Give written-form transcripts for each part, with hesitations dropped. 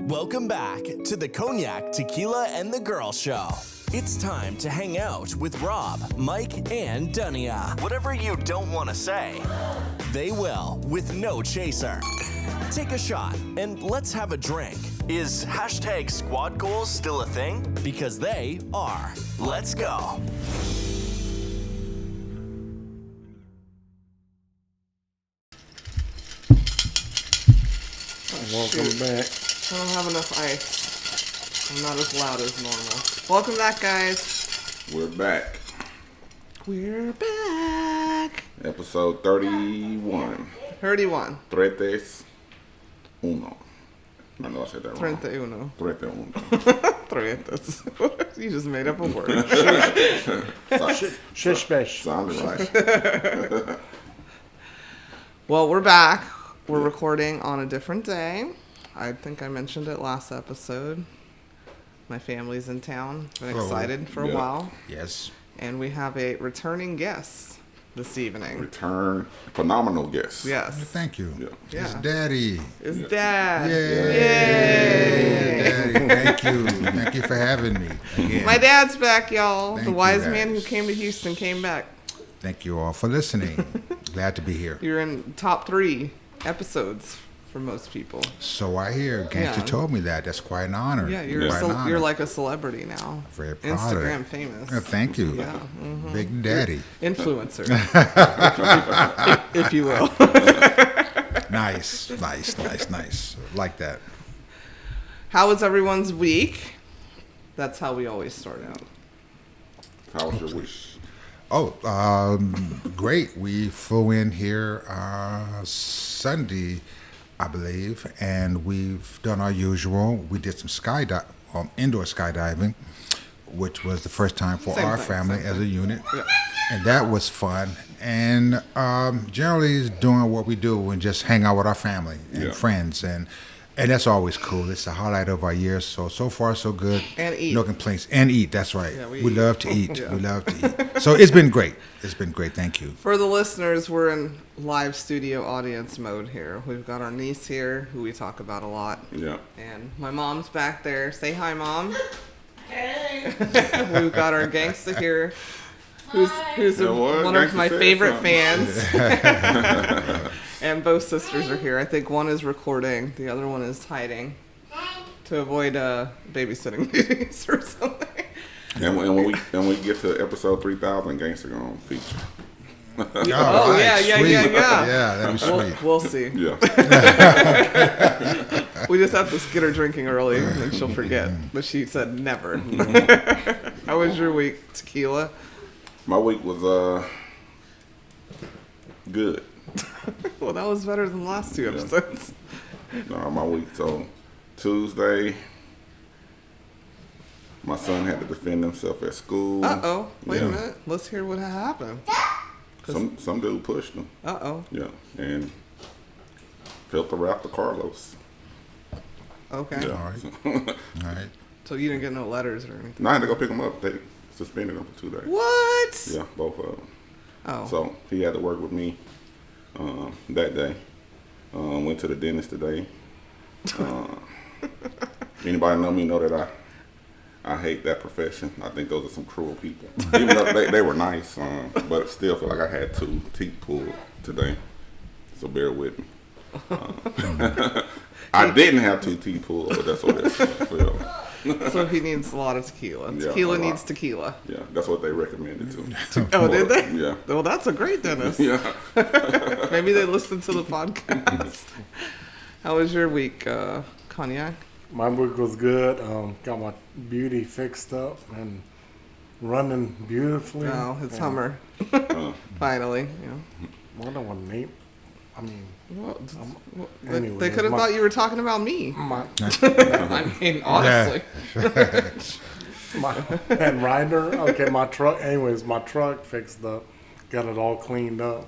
Welcome back to the Cognac, Tequila, and the Girl Show. It's time to hang out with Rob, Mike, and Dunia. Whatever you don't want to say, they will with no chaser. Take a shot and let's have a drink. Is hashtag squad goals still a thing? Because they are. Let's go. Welcome back. I don't have enough ice. I'm not as loud as normal. Welcome back, guys. We're back. We're back. Episode 31. 31. Tretes uno. I know I said that wrong. 31. Trete uno. Tretes. You just made up a word. Shish bash. Sounded right. Well, we're back. We're recording on a different day. I think I mentioned it last episode. My family's in town. Been excited for a while. Yes. And we have a returning guest this evening. Return. Phenomenal guest. Yes. Thank you. Yeah. Yeah. It's Daddy. It's Dad. Yay. Yay. Daddy, thank you. Thank you for having me again. My dad's back, y'all. Thank the you, wise guys. man who came to Houston came back. Thank you all for listening. Glad to be here. You're in top 3 episodes for most people. So I hear. Gangster Yeah. told me that. That's quite an honor. Yeah, you're Quite an honor. you're like a celebrity now. Very proud of Instagram it. famous. Thank you. Yeah. Mm-hmm. Big Daddy. Influencer. if you will. Nice. Like that. How was everyone's week? That's how we always start out. How was your wish? Oh, great. We flew in here Sunday, I believe, and we've done our usual. We did some indoor skydiving, which was the first time for Same our thing, family same as thing. a unit. Yeah. And that was fun. And generally doing what we do and just hang out with our family and friends. And that's always cool. It's the highlight of our year. So far, so good. And eat. No complaints. And eat, that's right. Yeah, we we eat. love to eat. Yeah. We love to eat. So it's been great. Thank you. For the listeners, we're in live studio audience mode here. We've got our niece here, who we talk about a lot. Yeah. And my mom's back there. Say hi, Mom. Hey. We've got our gangsta here, who's one of my favorite fans. And both sisters are here. I think one is recording, the other one is hiding to avoid babysitting duties or something. And when we get to episode 3000, Gangster gonna feature. Oh, Right, yeah. sweet. Yeah, that'd be sweet. We'll see. Yeah. We just have to get her drinking early, and then she'll forget. But she said never. How was your week, Tequila? My week was good. Well, that was better than the last 2 episodes. No, my week. So Tuesday, my son had to defend himself at school. Uh-oh. Wait a Yeah. minute. Let's hear what happened. Some dude pushed him. Uh-oh. Yeah, and felt the wrath of Carlos. Okay. Yeah. All right. All right. So you didn't get no letters or anything? No, I had to go pick him up. They suspended him for 2 days. What? Yeah, both of them. Oh. So he had to work with me that day. Went to the dentist today. Anybody know me know that I hate that profession. I think those are some cruel people. Even though they were nice, but still feel like I had 2 teeth pulled today. So bear with me. I didn't have 2 teeth pulled, but that's what it is. So he needs a lot of tequila. Yeah, Tequila a lot. needs tequila. Yeah, that's what they recommended to me. Oh, did they? Yeah. Well, that's a great dentist. Yeah. Maybe they listened to the podcast. How was your week, Cognac? My week was good. Got my beauty fixed up and running beautifully. Oh, it's Hummer. Finally. Yeah. What do I name? I mean, Well, anyway, they could have thought you were talking about me. my I mean, honestly. and Ryder. Okay, my truck. Anyways, my truck fixed up. Got it all cleaned up.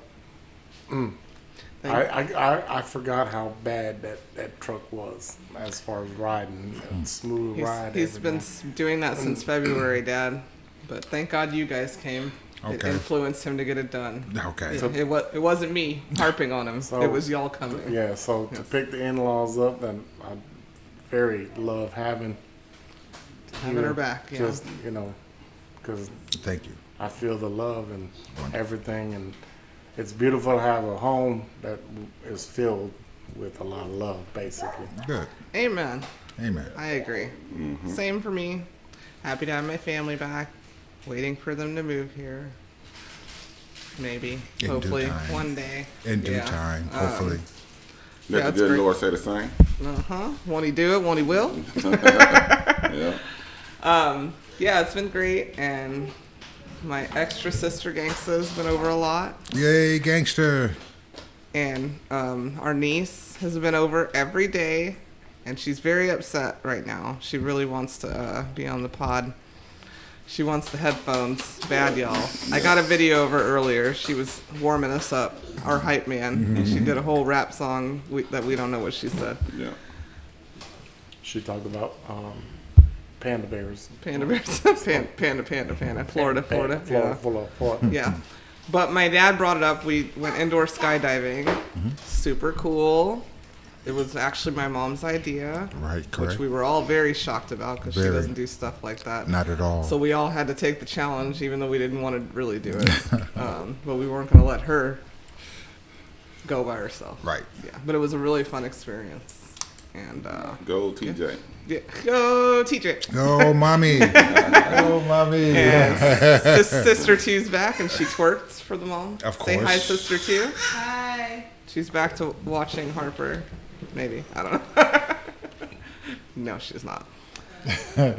I forgot how bad that truck was as far as riding, smooth ride. He's been everything. doing that since February, Dad. But thank God you guys came. It Okay. influenced him to get it done. Okay. It wasn't me harping on him. So- It was y'all coming. Yeah, so to pick the in-laws up, then I very love having her back. Yeah. Just because Thank you. I feel the love and everything, and it's beautiful to have a home that is filled with a lot of love, basically. Good. Amen. Amen. I agree. Same for me. Happy to have my family back. Waiting for them to move here. Maybe. In Hopefully. due time. One day. In due time, hopefully. Let the it's good great. Lord say the same. Won't he do it? Won't he will? Yeah. Yeah, it's been great. And my extra sister Gangsta has been over a lot. Yay, gangster. And our niece has been over every day. And she's very upset right now. She really wants to be on the pod. She wants the headphones. Bad, y'all. I got a video of her earlier. She was warming us up, our hype man. And she did a whole rap song that we don't know what she said. Yeah. She talked about panda bears. Panda bears. Panda. Florida. Florida. Yeah. But my dad brought it up. We went indoor skydiving. Super cool. It was actually my mom's idea. Right, correct. Which we were all very shocked about because she Very. doesn't do stuff like that. Not at all. So we all had to take the challenge, even though we didn't want to really do it. But we weren't going to let her go by herself. Right. Yeah. But it was a really fun experience. And Go TJ. yeah. Go TJ. Oh, mommy. Oh, mommy. And Sister Two's back, and she twerks for the mom. Of Say hi, course. Sister Two. Hi. She's back to watching Harper. Maybe. I don't know. No, she's not.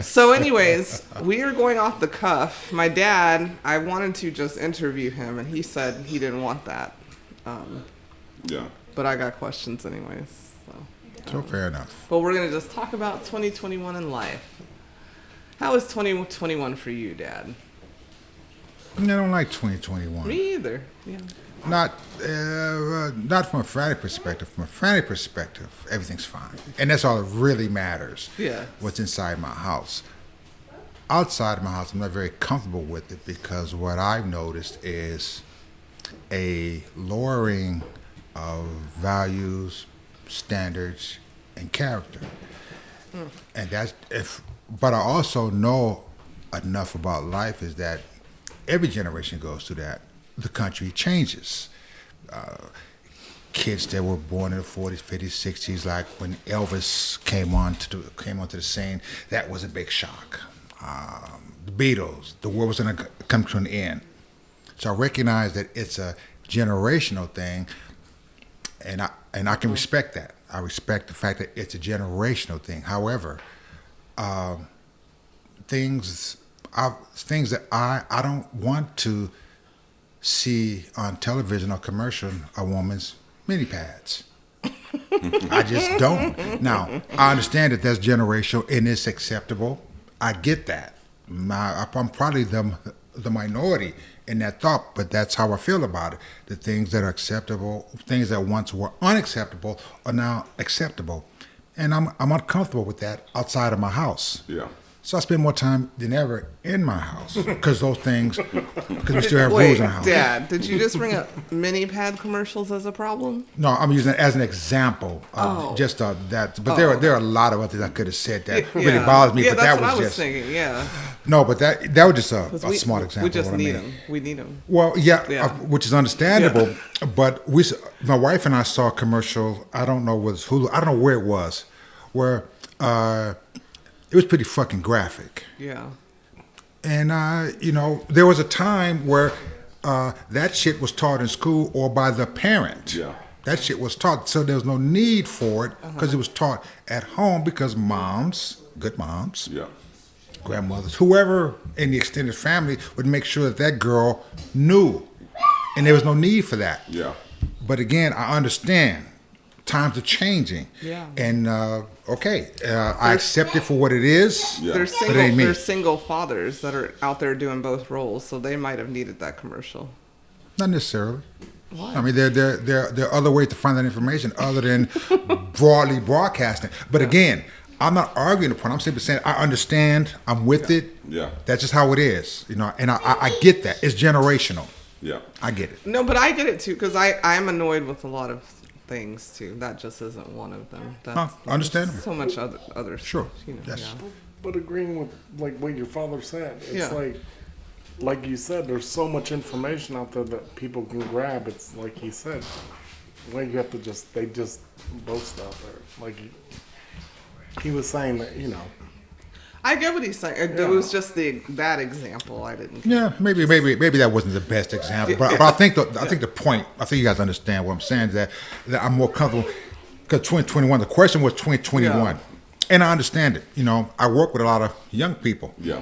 So anyways, we are going off the cuff. My dad, I wanted to just interview him, and he said he didn't want that. Yeah. But I got questions anyways. So fair enough. But we're going to just talk about 2021 in life. How was 2021 for you, Dad? I don't like 2021. Me either. Yeah. Not from a Friday perspective. From a Friday perspective, everything's fine, and that's all that really matters. Yeah. What's inside my house? Outside of my house, I'm not very comfortable with it because what I've noticed is a lowering of values, standards, and character. And that's if. But I also know enough about life is that every generation goes through that. The country changes. Kids that were born in the 40s, 50s, 60s, like when Elvis came onto the scene, that was a big shock. The Beatles, the world was going to come to an end. So I recognize that it's a generational thing, and I can respect that. I respect the fact that it's a generational thing. However, things that I don't want to see on television or commercial a woman's mini pads. I just don't. Now, I understand that that's generational and it's acceptable. I get that. I'm probably the minority in that thought, but that's how I feel about it. The things that are acceptable, things that once were unacceptable are now acceptable. And I'm uncomfortable with that outside of my house. Yeah. So I spend more time than ever in my house because those things, because we still have rules in the house. Dad, did you just bring up mini pad commercials as a problem? No, I'm using it as an example. Just that, but there are a lot of others I could have said that really bothers me. Yeah, but that's that what was I was just thinking. Yeah, no, but that was just a smart example. We just of what need I mean. them. We need them. Well, which is understandable. Yeah. But my wife and I saw a commercial. I don't know was Hulu. I don't know where it was, where it was pretty fucking graphic. Yeah. And there was a time where that shit was taught in school or by the parent. Yeah. That shit was taught, so there was no need for it because it was taught at home because moms, good moms, Yeah. grandmothers, whoever in the extended family would make sure that girl knew, and there was no need for that. Yeah. But again, I understand times are changing. Yeah. And I accept it for what it is. Yeah. They're single fathers that are out there doing both roles, so they might have needed that commercial. Not necessarily. Why? I mean, there are other ways to find that information other than broadly broadcasting. But again, I'm not arguing the point. I'm simply saying I understand. I'm with it. Yeah. That's just how it is, and I get that. It's generational. Yeah. I get it. No, but I get it too because I'm annoyed with a lot of things too. That just isn't one of them. Understandable. So much other Sure. stuff, you know. Yes. Yeah. But agreeing with like what your father said, it's like you said, there's so much information out there that people can grab. It's like he said, well, you have to they just boast out there. Like he was saying that, you know. I get what he's saying. It was just that example I didn't get. Yeah, maybe that wasn't the best example, but I think the point. I think you guys understand what I'm saying. That I'm more comfortable because 2021. The question was 2021, and I understand it. You know, I work with a lot of young people. Yeah.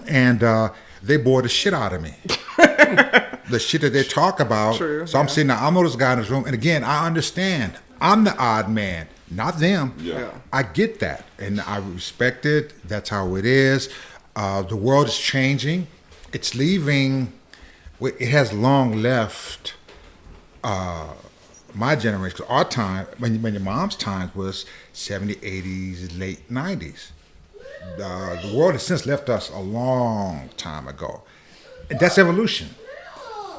And they bore the shit out of me. The shit that they talk about. True, so I'm sitting there. I'm this guy in this room, and again, I understand. I'm the odd man, not them. Yeah. I get that, and I respect it. That's how it is. The world is changing. It's leaving. It has long left my generation. 'Cause our time, when your mom's time was 70s, 80s, late 90s. The world has since left us a long time ago. And that's evolution.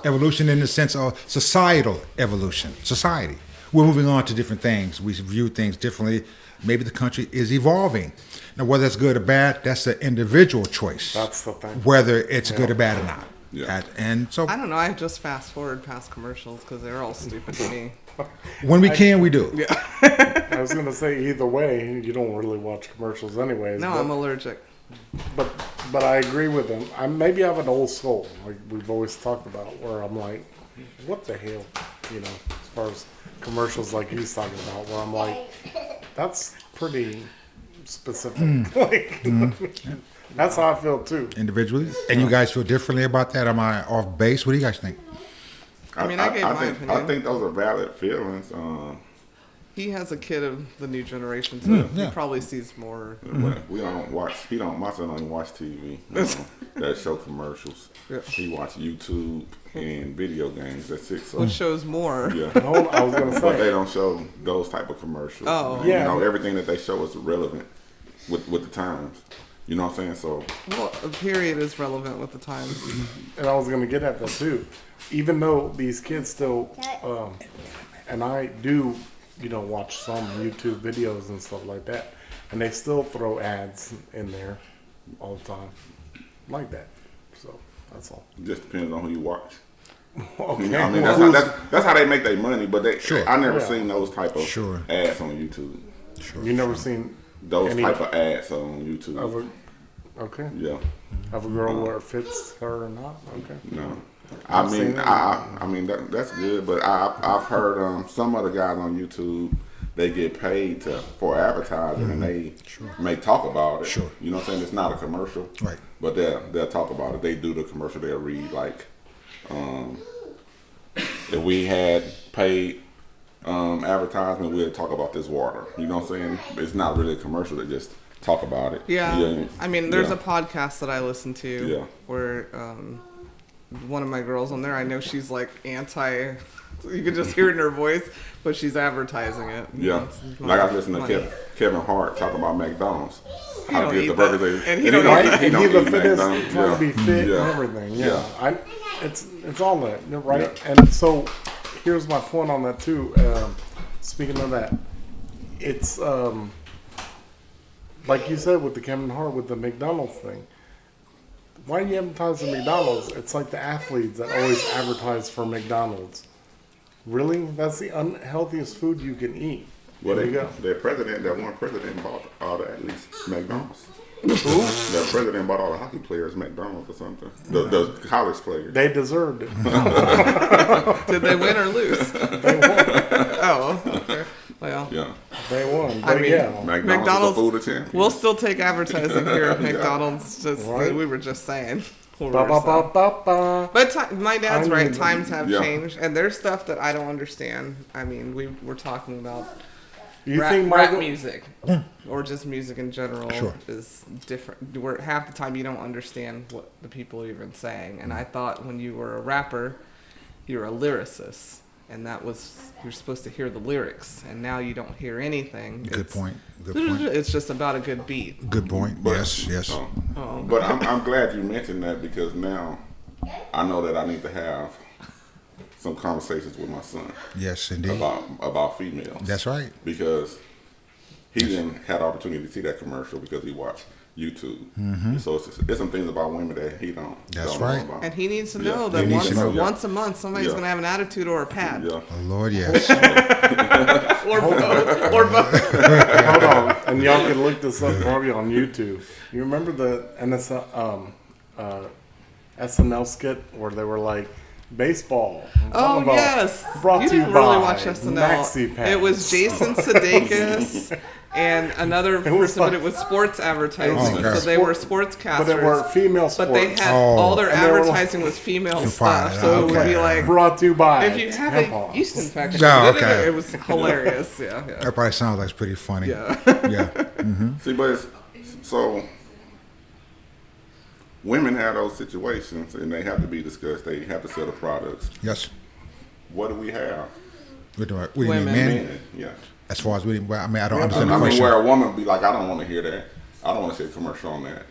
Evolution in the sense of societal evolution. Society. We're moving on to different things. We view things differently. Maybe the country is evolving. Now, whether it's good or bad, that's an individual choice. That's the thing. Whether it's good or bad or not. Yeah. And so I don't know. I just fast forward past commercials because they're all stupid to me. when we can, we do. Yeah. I was gonna say either way, you don't really watch commercials anyways. No, I'm allergic. But I agree with him. Maybe I have an old soul, like we've always talked about, where I'm like, what the hell, you know, as far as commercials like he's talking about, where I'm like, that's pretty specific. Like, that's how I feel too. Individually. And you guys feel differently about that? Am I off base? What do you guys think? I mean, I gave my think, opinion. I think those are valid feelings. He has a kid of the new generation, so Yeah. he probably sees more. We don't watch. My son don't even watch TV. That show commercials. Yeah. He watch YouTube and video games. That's it. So Which shows more. yeah. No, I was gonna But they say, don't show those type of commercials. Oh. Yeah. You know, everything that they show is relevant with the times. You know what I'm saying? So Well, a period is relevant with the times. and I was gonna get at that too. Even though these kids still, and I do, you know, watch some YouTube videos and stuff like that, and they still throw ads in there all the time, like that. So that's all. it just depends on who you watch. Okay. You know, I mean, that's how they make their money. But I never seen those type of ads on YouTube. You never seen Those any type of ads on YouTube. Okay. Yeah. Of a girl where it fits her or not? Okay. No. I mean that's good, but I've heard some other guys on YouTube, they get paid for advertising and they may talk about it. Sure. You know what I'm saying? It's not a commercial. Right. But they'll talk about it. They do the commercial. They'll read like if we had paid advertisement, we'd talk about this water. You know what I'm saying? It's not really a commercial. They just talk about it. Yeah. I mean, there's a podcast that I listen to where one of my girls on there, I know she's like anti, you can just hear it in her voice, but she's advertising it. Yeah. Like I listen to Kevin Hart talk about McDonald's. He don't eat the that. burgers And he don't eat He don't the eat fitness, McDonald's. trying to be fit Yeah. and everything. Yeah. Yeah. It's all that, right? Yeah. And so here's my point on that too. Speaking of that, it's like you said with the Kevin Hart with the McDonald's thing. Why are you advertising McDonald's? It's like the athletes that always advertise for McDonald's. Really? That's the unhealthiest food you can eat. Well, There you go. that one president bought all the athletes McDonald's. Who? The president bought all the hockey players McDonald's or something. The college players. They deserved it. Did they win or lose? They won. Oh, okay. Well, Yeah. They won. I But mean, yeah. McDonald's is a food of champions. we'll still take advertising here at McDonald's. Just Right. we were just saying. Ba, ba, ba, ba, ba. But my dad's I right. mean, Times have yeah. changed, and there's stuff that I don't understand. I mean, we're talking about You rap, think rap Michael? music, or just music in general, Sure. is different. Where half the time you don't understand what the people are even saying. And I thought when you were a rapper, you're a lyricist, and that was you're supposed to hear the lyrics, and now you don't hear anything. Good It's- point. Good point. It's just about a good beat. Good point. But- Yes. But I'm glad you mentioned that because now I know that I need to have some conversations with my son. Yes, indeed. About females. That's right. Because he didn't have the opportunity to see that commercial because he watched YouTube. Mm-hmm. So it's some things about women that he don't. That's don't right. know about. And he needs to know Yeah. that once a month somebody's Yeah. going to have an attitude or a pad. Yeah. Oh, Lord, yes. Or both. Or both. Hold on, and y'all can look this up probably on YouTube. You remember the SNL skit where they were like, baseball. Oh, yes. Brought You to you didn't really by watch SNL. Maxi Pads. It was Jason Sudeikis and another It was person, but it was sports advertising. Oh, okay. So they were sportscasters. But it were female sports. But they had Oh. all their And they were advertising was female Fine, stuff. So it would okay. be like, Brought to you by if you have a tampons. yeast infection, Oh, okay. it was hilarious. Yeah. That probably sounds like it's pretty funny. Yeah. Yeah. See, but so women have those situations, and they have to be discussed. They have to sell the products. Yes. What do we have? What do you mean, Women. men? Men, yeah. As far as I mean, I don't I understand the mean, question. where a woman be like, I don't want to hear that. I don't want to see a commercial on that.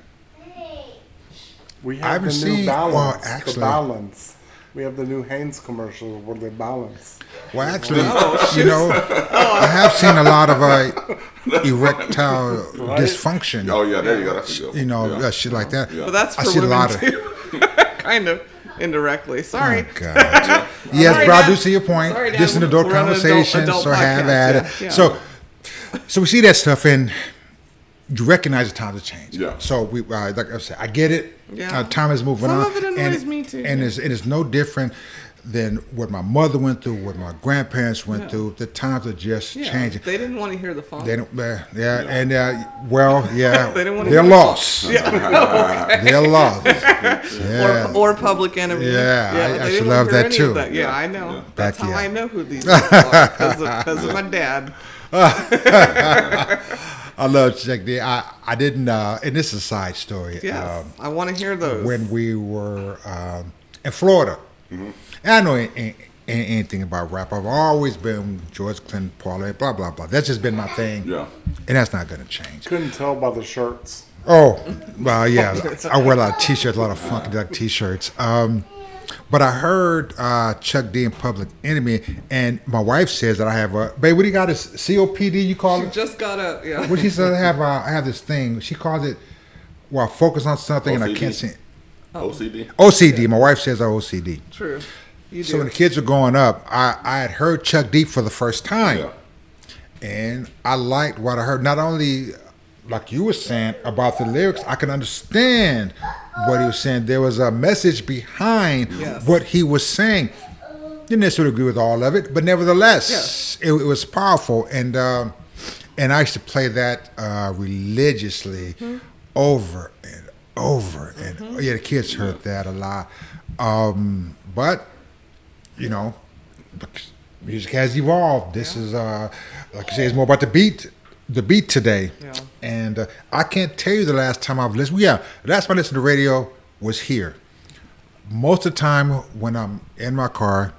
We I have haven't the new seen- balance. well, actually- the balance. We have the new Hanes commercial where they balance. Well, actually, I have seen a lot of erectile dysfunction. Oh yeah, there you go. That's a good one. Yeah. Shit like that. Yeah. But that's I for see a women lot of- too. Kind of indirectly. Sorry. Oh, God. Yes, Sorry, but I Dad. do see your point. Sorry, Dad. This is an adult We're on an conversation, adult so have podcast. at it. Yeah. So we see that stuff, and you recognize the times have changed. Yeah. So we, like I said, I get it. Yeah. Time is moving Some on. of it annoys me, too. And it's no different than what my mother went through, what my grandparents went through. The times are just Yeah. changing. They didn't want to hear the phone. They don't, and well, yeah, They didn't want to they're hear the lost. They're lost. Yeah. Or Public Enemy. Yeah, I they actually didn't love want to hear that, any too. of that. Yeah, I know. Yeah. That's Back, how yeah. I know who these people are because of my dad. I love Check D. I didn't, and this is a side story. Yes, I want to hear those. When we were in Florida, and I know ain't anything about rap. I've always been George Clinton, parlay, blah blah blah. That's just been my thing. Yeah. And that's not going to change. Couldn't tell by the shirts. Oh, well, yeah. I wear a lot of T-shirts, a lot of funky duck T-shirts. But I heard Chuck D in Public Enemy, and my wife says that I have a babe. What do you got? Is COPD? You call She it? just got a yeah. What she said? I have this thing. She calls it. Well, I focus on something and I OCD? can't see. OCD. OCD. My wife says OCD. True. You So do. when the kids were growing up, I had heard Chuck D for the first time, Yeah. and I liked what I heard. Not only, like you were saying about the lyrics, I can understand what he was saying. There was a message behind Yes. what he was saying. Didn't necessarily agree with all of it, but nevertheless, it was powerful. And I used to play that religiously over and over. And yeah, the kids heard that a lot. But you know, music has evolved. This is like you say, it's more about the beat today. Yeah. And I can't tell you the last time I've listened. Yeah, the last time I listened to radio was here. Most of the time when I'm in my car,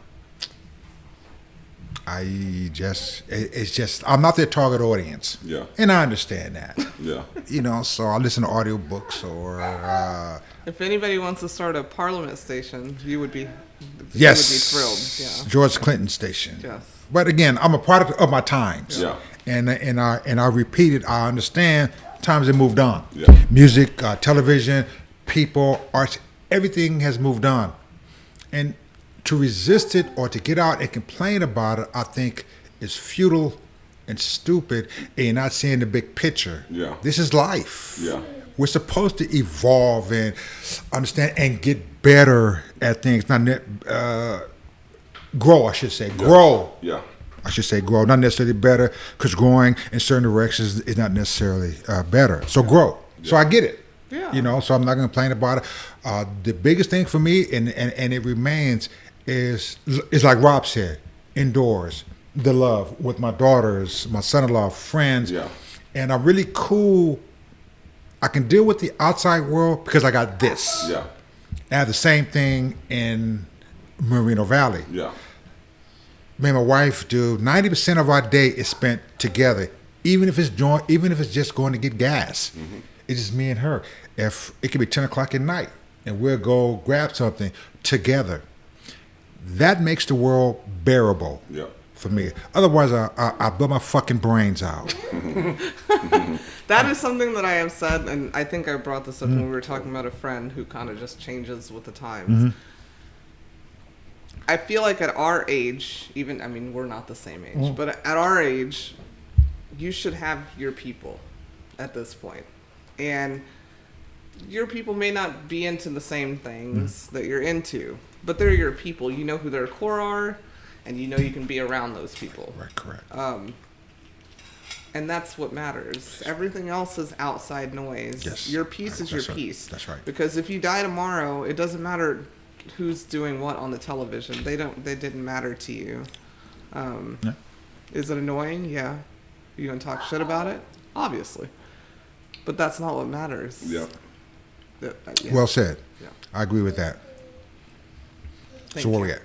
it's just I'm not their target audience. Yeah. And I understand that. Yeah. You know, so I listen to audiobooks or If anybody wants to start a Parliament station, you would be. yes, You would be thrilled. George Clinton station. Yeah. Yes. But again, I'm a product of my times. Yeah. And I repeat it. I understand times have moved on. Yeah. Music, television, people, arts, everything has moved on. And to resist it or to get out and complain about it, I think is futile and stupid, and you're not seeing the big picture. Yeah. This is life. Yeah. We're supposed to evolve and understand and get better at things. Not grow, I should say. Grow. Yeah. I should say grow, not necessarily better, because growing in certain directions is not necessarily better. So grow. So I get it. Yeah. You know, so I'm not going to complain about it. The biggest thing for me, and it remains, is like Rob said, indoors, the love with my daughters, my son-in-law, friends. Yeah. And I'm really cool. I can deal with the outside world because I got this. Yeah. I have the same thing in Moreno Valley. Yeah. Me and my wife do 90% of our day is spent together, even if it's just going to get gas. Mm-hmm. It's just me and her. If it could be 10 o'clock at night and we'll go grab something together. that makes the world bearable for me. Otherwise, I blow my fucking brains out. That is something that I have said, and I think I brought this up when we were talking about a friend who kind of just changes with the times. I feel like at our age, we're not the same age, but at our age, you should have your people at this point. And your people may not be into the same things that you're into, but they're your people. You know who their core are, and you know you can be around those people. Right, correct. And that's what matters. Everything else is outside noise. Yes. Your piece is your piece. That's right. Because if you die tomorrow, it doesn't matter who's doing what on the television. They didn't matter to you. Is it annoying? Yeah. You gonna talk shit about it? Obviously. But that's not what matters. Yeah. Well said. Yeah. I agree with that. Thank So where you. we at?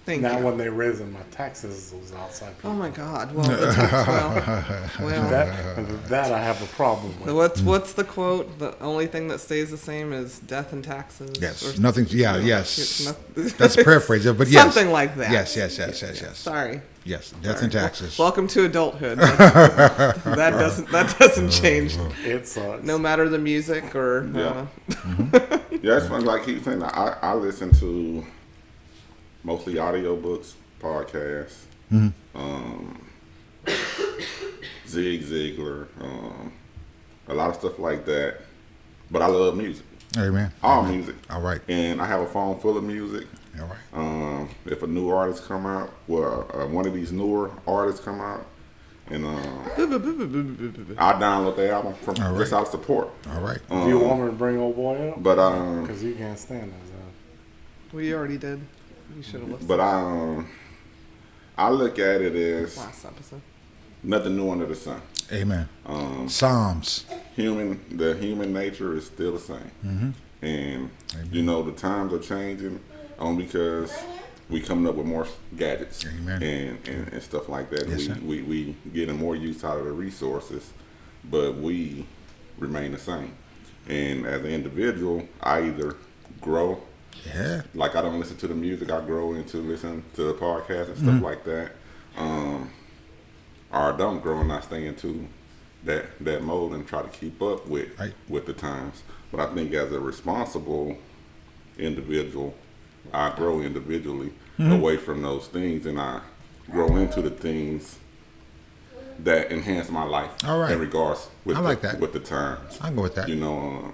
Thank Now you. when they raising my taxes, it was outside people. Oh my God. Well, well. That I have a problem with. What's the quote? The only thing that stays the same is death and taxes. Yes. Or- Nothing. Yeah. Yes. Nothing- That's a paraphrase, but yes. Something like that. Yes. Sorry. Yes. Death and taxes. Welcome to adulthood. that doesn't change. It sucks. No matter the music or. Yeah. Yeah, it's fun. Like he's saying, I listen to mostly audiobooks, podcasts, Zig Ziglar, a lot of stuff like that. But I love music. Amen. All Amen. music. All right. And I have a phone full of music. All right. If a new artist come out, one of these newer artists come out, and I download the album from just out of support. All right. Do you want me to bring old boy up? But Because you can't stand us. We already did. You should have listened. But I look at it as Last episode. nothing new under the sun. Amen. Psalms. The human nature is still the same, and you know the times are changing, because we coming up with more gadgets and stuff like that. Yes, we getting more use out of the resources, but we remain the same. And as an individual, I either grow. Yeah. Like I don't listen to the music, I grow into listening to the podcast and stuff like that. Or I don't grow and I stay into that mode and try to keep up with the times. But I think as a responsible individual, I grow individually away from those things, and I grow into the things that enhance my life. All right. In regards with with the times. I go with that. You know.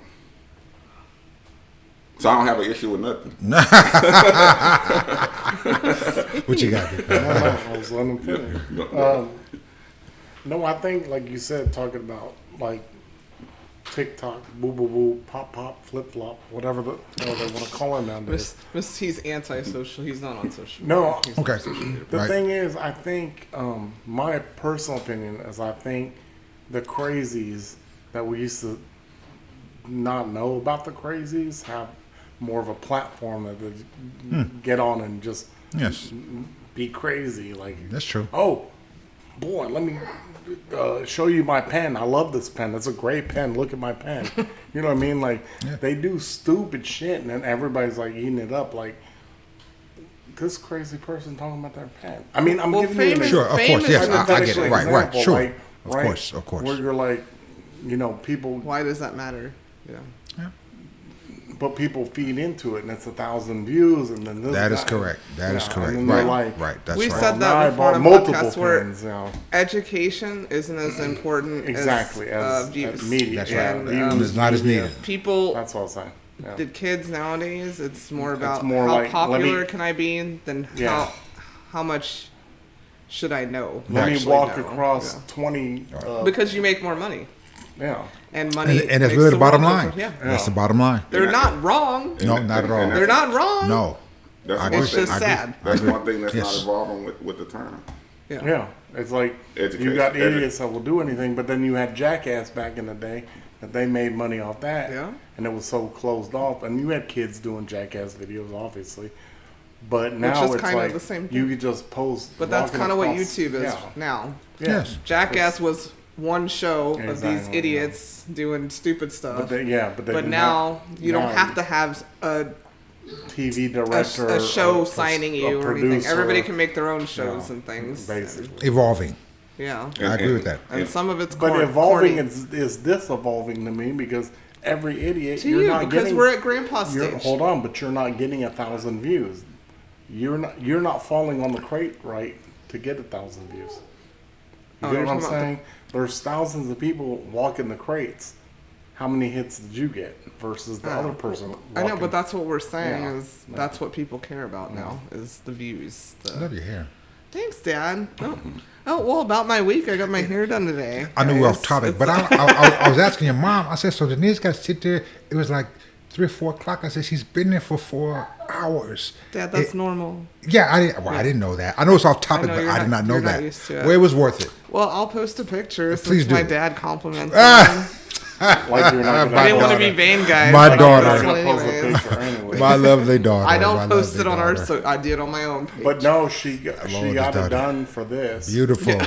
So I don't have an issue with nothing. What you got? I was letting him finish. No, I think, like you said, talking about like TikTok, boo boo boo, pop pop, flip flop, whatever the hell they want to call him nowadays. He's antisocial. He's not on social. No, He's not Okay. on social media. the Right. thing is, I think my personal opinion is I think the crazies that we used to not know about the crazies have more of a platform that they get on and just Yes. be crazy. Like, That's true. oh boy, let me show you my pen. I love this pen. That's a great pen. Look at my pen. You know what I mean? Like, they do stupid shit, and then everybody's like eating it up. Like, this crazy person talking about their pen. I mean, I'm giving you an Sure, of Fame course, is yes, an I get it. example, Right, sure. like, Of course. Where you're like, you know, people, Why does that matter? Yeah. but people feed into it, and it's 1,000 views, and then this. That is guy- correct. That is Yeah, correct. and then they're Right. like, Right. That's We right. said now that I before bought in a multiple podcast where pens, you know. education isn't as important Exactly, as views. media. That's Yeah, right. views, It's not as media. needed. People, That's what I'm saying. Yeah. the kids nowadays, it's more about more how like, let me- popular can I be than Yeah. how much should I know. Let me actually walk know. across Yeah. 20. Because you make more money, Yeah. and money. And that's makes really the bottom world line. go- Yeah. That's the bottom line. They're not wrong. No, not at all. They're not wrong. No. That's I one agree. It's thing. just sad. That's one thing that's Yes. not evolving with the time. Yeah. It's like Education. you got idiots that will do anything, but then you had Jackass back in the day that they made money off that. Yeah. And it was so closed off. And you had kids doing Jackass videos, obviously. But now is it's kind of like the same you thing. could just post. But that's walking kind of what across- YouTube is Yeah. now. Yeah. Yes. Jackass was one show of these Exactly, idiots doing stupid stuff. But then But now you don't now have to have a TV director, a show signing you or anything. producer. Everybody can make their own shows and things. Basically. Evolving. Yeah. I agree with that. And some of it's But evolving corny. is disevolving to me because every idiot To you're you, not because getting. we're at grandpa stage. Hold on, but you're not getting 1,000 views. You're not falling on the crate right to get 1,000 views. You get what I'm saying? There's thousands of people walking the crates. How many hits did you get versus the other person? I know, walking? but that's what we're saying is Yeah. that's what people care about now is the views. I love your hair. Thanks, Dad. Oh, well, about my week, I got my hair done today. I know we're off topic, but I was asking your mom. I said, so Denise got to sit there. It was like 3 or 4 o'clock. I said, she's been there for 4 hours. Dad, that's normal. Yeah, I didn't know that. I know it's off topic, but I did not know you're that. not used to it. Well, it was worth it. Well, I'll post a picture Please since my do. dad complimented me. Like you're not I didn't want to daughter. be vain, guys. My but daughter. I'll post Gonna one post a anyways. picture anyway. My lovely daughter. I don't my post lovely it on daughter. ours, so I do it on my own page. But no, she got daughter. it done for this. Beautiful.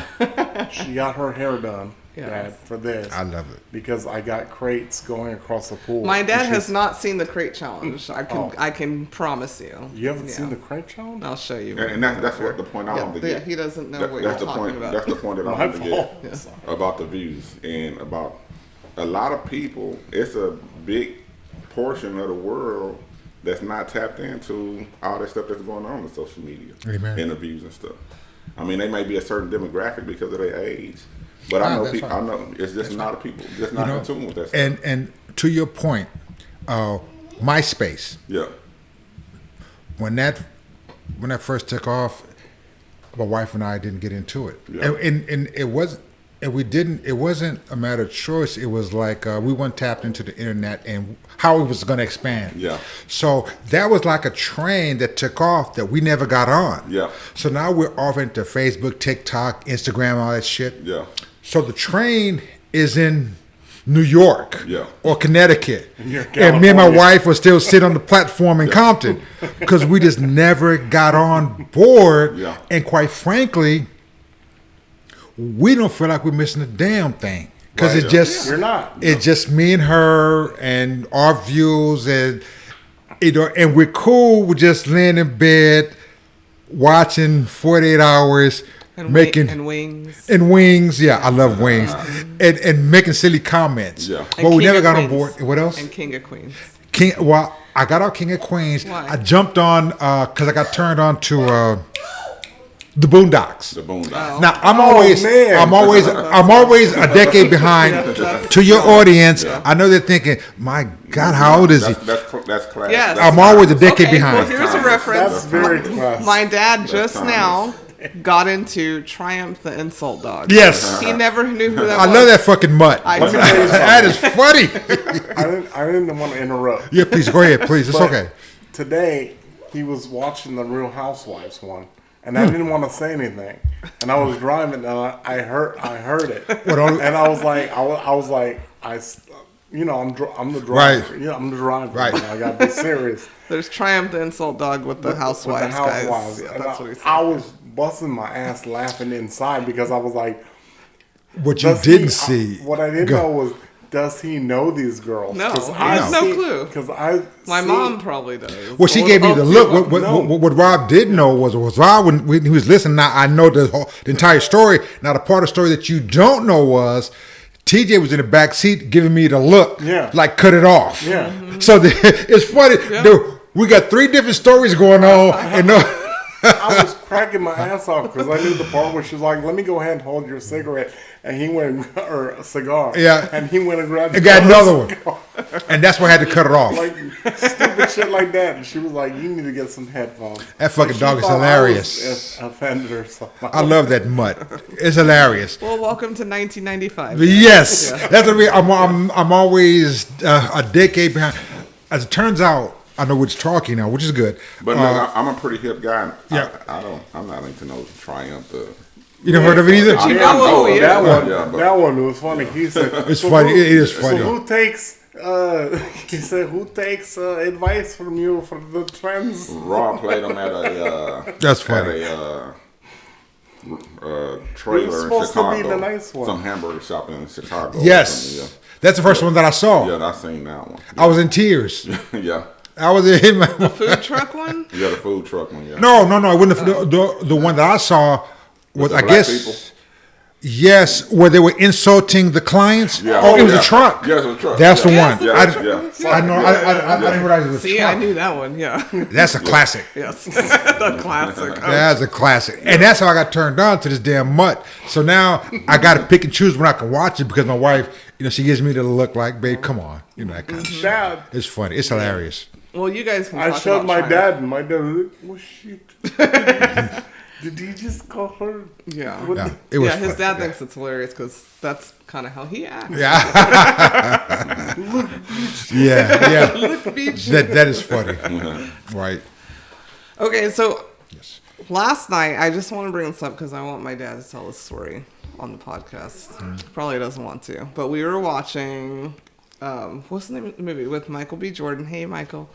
She got her hair done, Yes. Dad, for this. I love it. Because I got crates going across the pool. My dad And has she's- not seen the crate challenge. I can promise you. You haven't Yeah. seen the crate challenge? I'll show you. And that's what the point I wanted to Yeah, get. he doesn't know what you're That's the talking point. about. That's the point that I My wanted to fault. get about the views and about a lot of people. It's a big portion of the world that's not tapped into all that stuff that's going on in social media, Amen. interviews and stuff. I mean, they may be a certain demographic because of their age, but I know that's people. fine. I know it's just not a people just not in tune with that stuff. And to your point, MySpace, Yeah, when that first took off, my wife and I didn't get into it, Yeah. and it wasn't. And we didn't. It wasn't a matter of choice. It was like we weren't tapped into the internet and how it was going to expand. Yeah. So that was like a train that took off that we never got on. Yeah. So now we're off into Facebook, TikTok, Instagram, all that shit. yeah, So the train is in New York Yeah. or Connecticut. you're And me and my California. wife were still sitting on the platform in Compton because we just never got on board. Yeah. And quite frankly, we don't feel like we're missing a damn thing because Right, it's yeah. just You're not. It's just me and her and our views and and we're cool with just laying in bed watching 48 hours And making and wings. and wings. Yeah, I love wings and making silly comments. Yeah. But And we King never of got on Queens. board. What else? And King of Queens. Well, I got out King of Queens. Why? I jumped on because I got turned on to the Boondocks. the boondocks. Oh. Now I'm man. I'm always a decade behind. To your audience, I know they're thinking, "My God, how old is he?" That's class. Yes. That's I'm always a timeless. decade Okay, behind. well, here's a That's reference. very classic. My dad just timeless. now got into Triumph the Insult Dog. Yes, He never knew who that I was. love that fucking mutt. I Let me tell you That is funny. I didn't want to interrupt. Yeah, please go ahead, please. It's But okay. Today, he was watching the Real Housewives one, and I didn't want to say anything. And I was driving, and I heard it, and I was like, I'm the driver. Right. Yeah, I'm the driver. Right. You know, I gotta be serious. There's Triumph the Insult Dog with the Housewives, With the Housewives. guys. Yeah, And that's what he said. I was busting my ass laughing inside because I was like, What you does didn't he- see. What I didn't Go. know was, does he know these girls? No, 'Cause he I has no see- clue. Because I My see- mom probably does. Well, she Or- gave me oh, the you look. don't know. What Rob did know was Rob, when he was listening, now I know the entire story. Now, the part of the story that you don't know was TJ was in the back seat giving me the look, Yeah. like cut it off. Yeah. So it's funny. Dude, we got 3 different stories going on, and no. I was cracking my ass off because I knew the part where she was like, "Let me go ahead and hold your cigarette," and he went or a cigar. Yeah. and he went and grabbed. I got another one, cigar. and that's why I had to cut it off. Like stupid shit like that. And she was like, "You need to get some headphones." That fucking She dog is thought I hilarious. was offended or something. I love that mutt. It's hilarious. Well, welcome to 1995. Yes, that's what I'm always a decade behind. As it turns out, I know which talking now, which is good. But look, I'm a pretty hip guy. And Yeah. I'm not into no Triumph. You never heard of it either? But you Yeah, know who he that is. one. Yeah, but- That one was funny. He said, It's funny. It is funny. So who takes? He said, "Who takes advice from you for the trends?" Raw played them at a That's funny. at a He trailer was in supposed to be Chicago. the nice one. Some hamburger shop in Chicago. or Yes, something, that's the first one that I saw. yeah, I seen that one. I was in tears. Yeah. I was in the food truck one. Yeah, the food truck one. Yeah. No. It wasn't the one that I saw was I guess. People? Yes, where they were insulting the clients. Yeah. Oh, it was a truck. Yes, it was a truck. That's the one. I know. I didn't realize it was a truck. I knew that one. Yeah. That's a classic. Yes, the classic. That's a classic, and that's how I got turned on to this damn mutt. So now I got to pick and choose when I can watch it because my wife, she gives me the look like, babe, come on, that kind of shit. Dad. It's funny. It's hilarious. Well, you guys can I talk showed about my China. dad, and my dad was like, "Oh shit." Did he just call her? Yeah. Yeah, it was his funny. dad thinks it's hilarious because that's kind of how he acts. Yeah. yeah. Look, beach. That is funny. Right. Okay, so Yes. last night, I just want to bring this up because I want my dad to tell this story on the podcast. Probably doesn't want to, but we were watching, what's the name of the movie with Michael B. Jordan? Hey, Michael.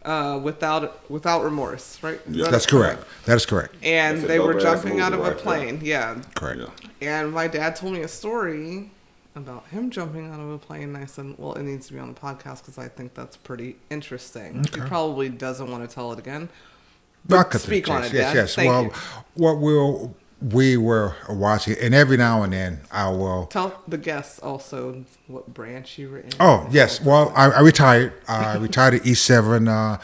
Without Remorse, right? Yeah. That's correct. That is correct. And That's a they were dope-ass jumping out of movie a right plane. Yeah. Correct. Yeah. And my dad told me a story about him jumping out of a plane. And I said, well, it needs to be on the podcast because I think that's pretty interesting. He probably doesn't want to tell it again. I'll cut Speak to the on chase. it, Dad. Yes. Thank Well, you. what we were watching, and every now and then I will. Tell the guests also what branch you were in. Oh yes. Well, I retired. I retired at E7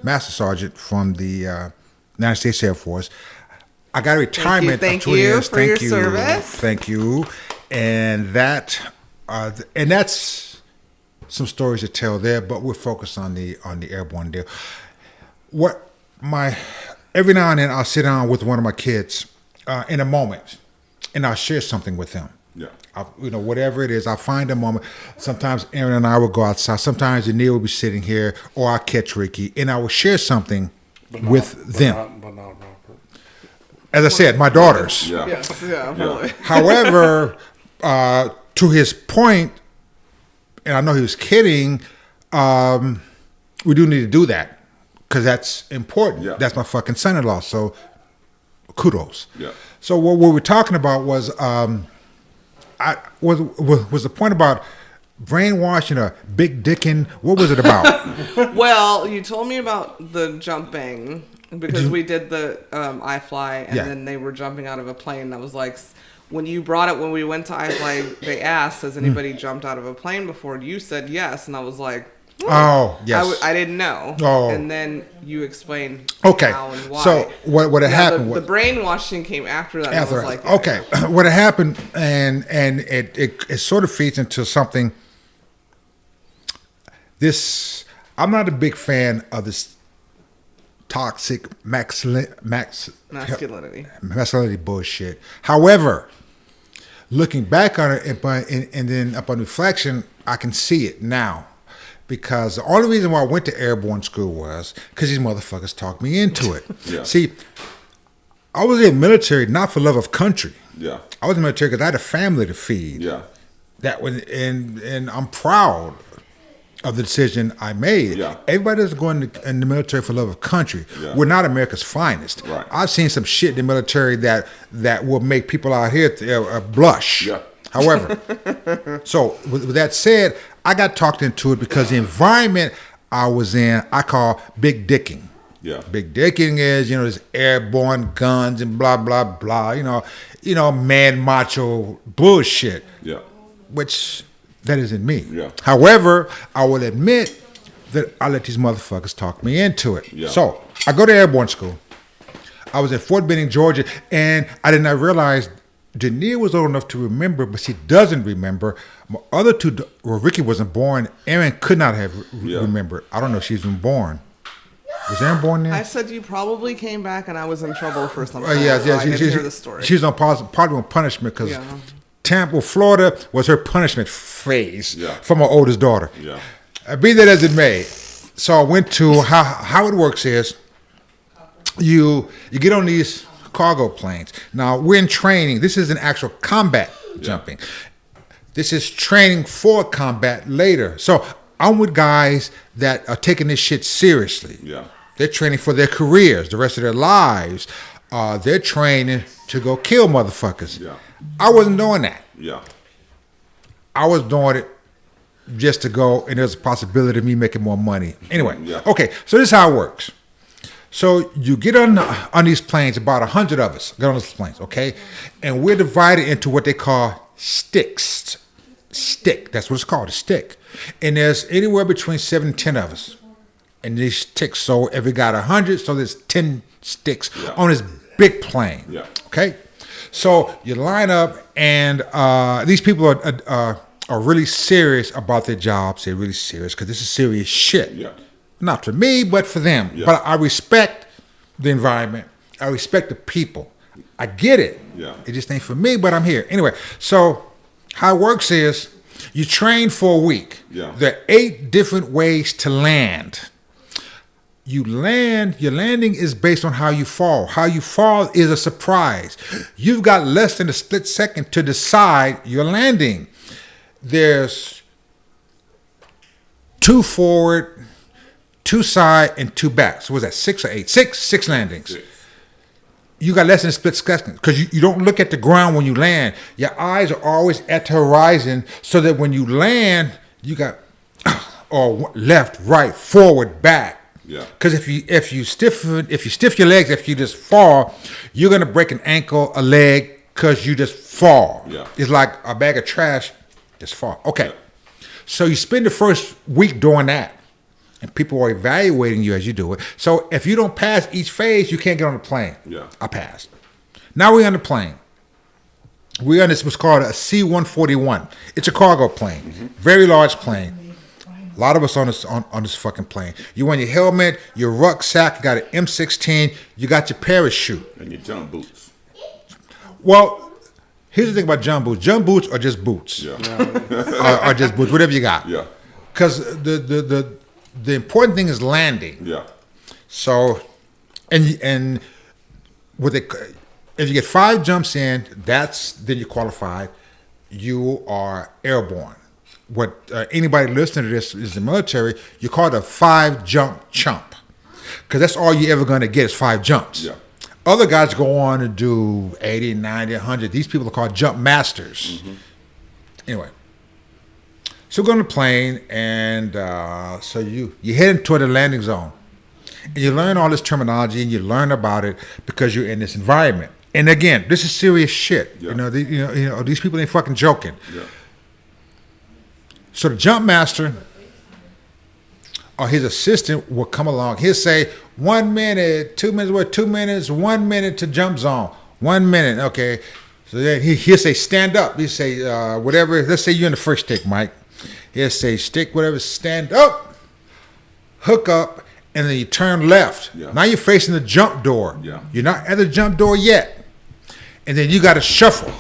Master Sergeant from the United States Air Force. I got a retirement Thank of 2 you years. for your service. Thank you. And that's some stories to tell there, but we're focused on the airborne deal. Every now and then I'll sit down with one of my kids in a moment, and I'll share something with them. Yeah. Whatever it is, I'll find a moment. Sometimes Aaron and I will go outside. Sometimes Neil will be sitting here, or I'll catch Ricky, and I will share something with them. But not Robert. As I said, my daughters. Yeah. Yes, yeah, really. However, to his point, and I know he was kidding, we do need to do that because that's important. Yeah. That's my fucking son-in-law, so kudos. Yeah. So what we were talking about was was the point about brainwashing or big dicking? What was it about? Well, you told me about the jumping because we did the iFly, and then they were jumping out of a plane. That was like when you brought it when we went to iFly. They asked, "Has anybody jumped out of a plane before?" You said yes, and I was like, Oh, yes. I didn't know. Oh. And then you explained Okay. how and why. So what had happened the was brainwashing came after that. after I was like, okay, what had happened, and it sort of feeds into something. I'm not a big fan of this toxic masculinity bullshit. However, looking back on it and then upon reflection, I can see it now. Because the only reason why I went to airborne school was because these motherfuckers talked me into it. Yeah. See, I was in the military not for love of country. Yeah. I was in the military because I had a family to feed. Yeah. That was, and I'm proud of the decision I made. Yeah. Everybody that's going in the military for love of country. Yeah. We're not America's finest. Right. I've seen some shit in the military that will make people out here blush. Yeah. However, so with that said, I got talked into it because the environment I was in, I call big dicking. Yeah. Big dicking is, this airborne guns and blah, blah, blah, man macho bullshit. Yeah. Which that isn't me. Yeah. However, I will admit that I let these motherfuckers talk me into it. Yeah. So I go to airborne school. I was at Fort Benning, Georgia, and I did not realize Janelle was old enough to remember, but she doesn't remember. My other two, Ricky wasn't born. Aaron could not have remembered. I don't know if she's been born. Was Aaron born then? I said you probably came back and I was in trouble for something. Yeah. So I didn't hear the story. She's on probably on punishment because Tampa, Florida was her punishment phase for my oldest daughter. Yeah. Be that as it may. So I went to how it works is you get on these cargo planes. Now we're in training. This isn't actual combat jumping. This is training for combat later. So I'm with guys that are taking this shit seriously. Yeah. They're training for their careers, the rest of their lives. They're training to go kill motherfuckers. Yeah. I wasn't doing that. Yeah. I was doing it just to go, and there's a possibility of me making more money. Anyway, Yeah. okay, so this is how it works. So you get on these planes, about 100 of us get on these planes, okay? And we're divided into what they call sticks. Stick, that's what it's called, a stick. And there's anywhere between 7 and 10 of us. And these sticks, so if we got 100, so there's 10 sticks on this big plane, okay? So you line up, and these people are really serious about their jobs. They're really serious because this is serious shit. Yeah. Not for me, but for them. Yeah. But I respect the environment. I respect the people. I get it. Yeah. It just ain't for me, but I'm here. Anyway, so how it works is you train for a week. Yeah. There are 8 different ways to land. You land, your landing is based on how you fall. How you fall is a surprise. You've got less than a split second to decide your landing. There's 2 forward, 2 side, and 2 back. So what's that, 6 or 8? 6 landings. 6. You got less than a split second because you don't look at the ground when you land. Your eyes are always at the horizon so that when you land, you got or left, right, forward, back. Yeah. Because if you stiff your legs, if you just fall, you're gonna break an ankle, a leg, because you just fall. Yeah. It's like a bag of trash, just fall. Okay. Yeah. So you spend the first week doing that, and people are evaluating you as you do it. So if you don't pass each phase, you can't get on the plane. Yeah. I passed. Now we're on the plane. We're on this what's called a C-141. It's a cargo plane, very large plane. A lot of us on this fucking plane. You want your helmet, your rucksack, you got an M16, you got your parachute. And your jump boots. Well, here's the thing about jump boots. Jump boots are just boots. Yeah. Are just boots, whatever you got. Yeah. Because the important thing is landing. Yeah. So, and with it, if you get 5 jumps in, then you're qualified. You are airborne. What anybody listening to this is the military. You call it a 5-jump chump, because that's all you're ever going to get is 5 jumps. Yeah. Other guys go on to do 80, 90, 100. These people are called jump masters. Anyway, so we go on the plane, and so you heading toward the landing zone, and you learn all this terminology, and you learn about it because you're in this environment. And again, this is serious shit. Yeah. You know, these people ain't fucking joking. Yeah. So the jump master or his assistant will come along. He'll say 1 minute, 2 minutes, 2 minutes, 1 minute to jump zone. 1 minute, okay. So then he'll say stand up. He'll say whatever. Let's say you're in the first stick, Mike. He'll say stick, whatever, stand up, hook up, and then you turn left. Yeah. Now you're facing the jump door. Yeah. You're not at the jump door yet. And then you got to shuffle.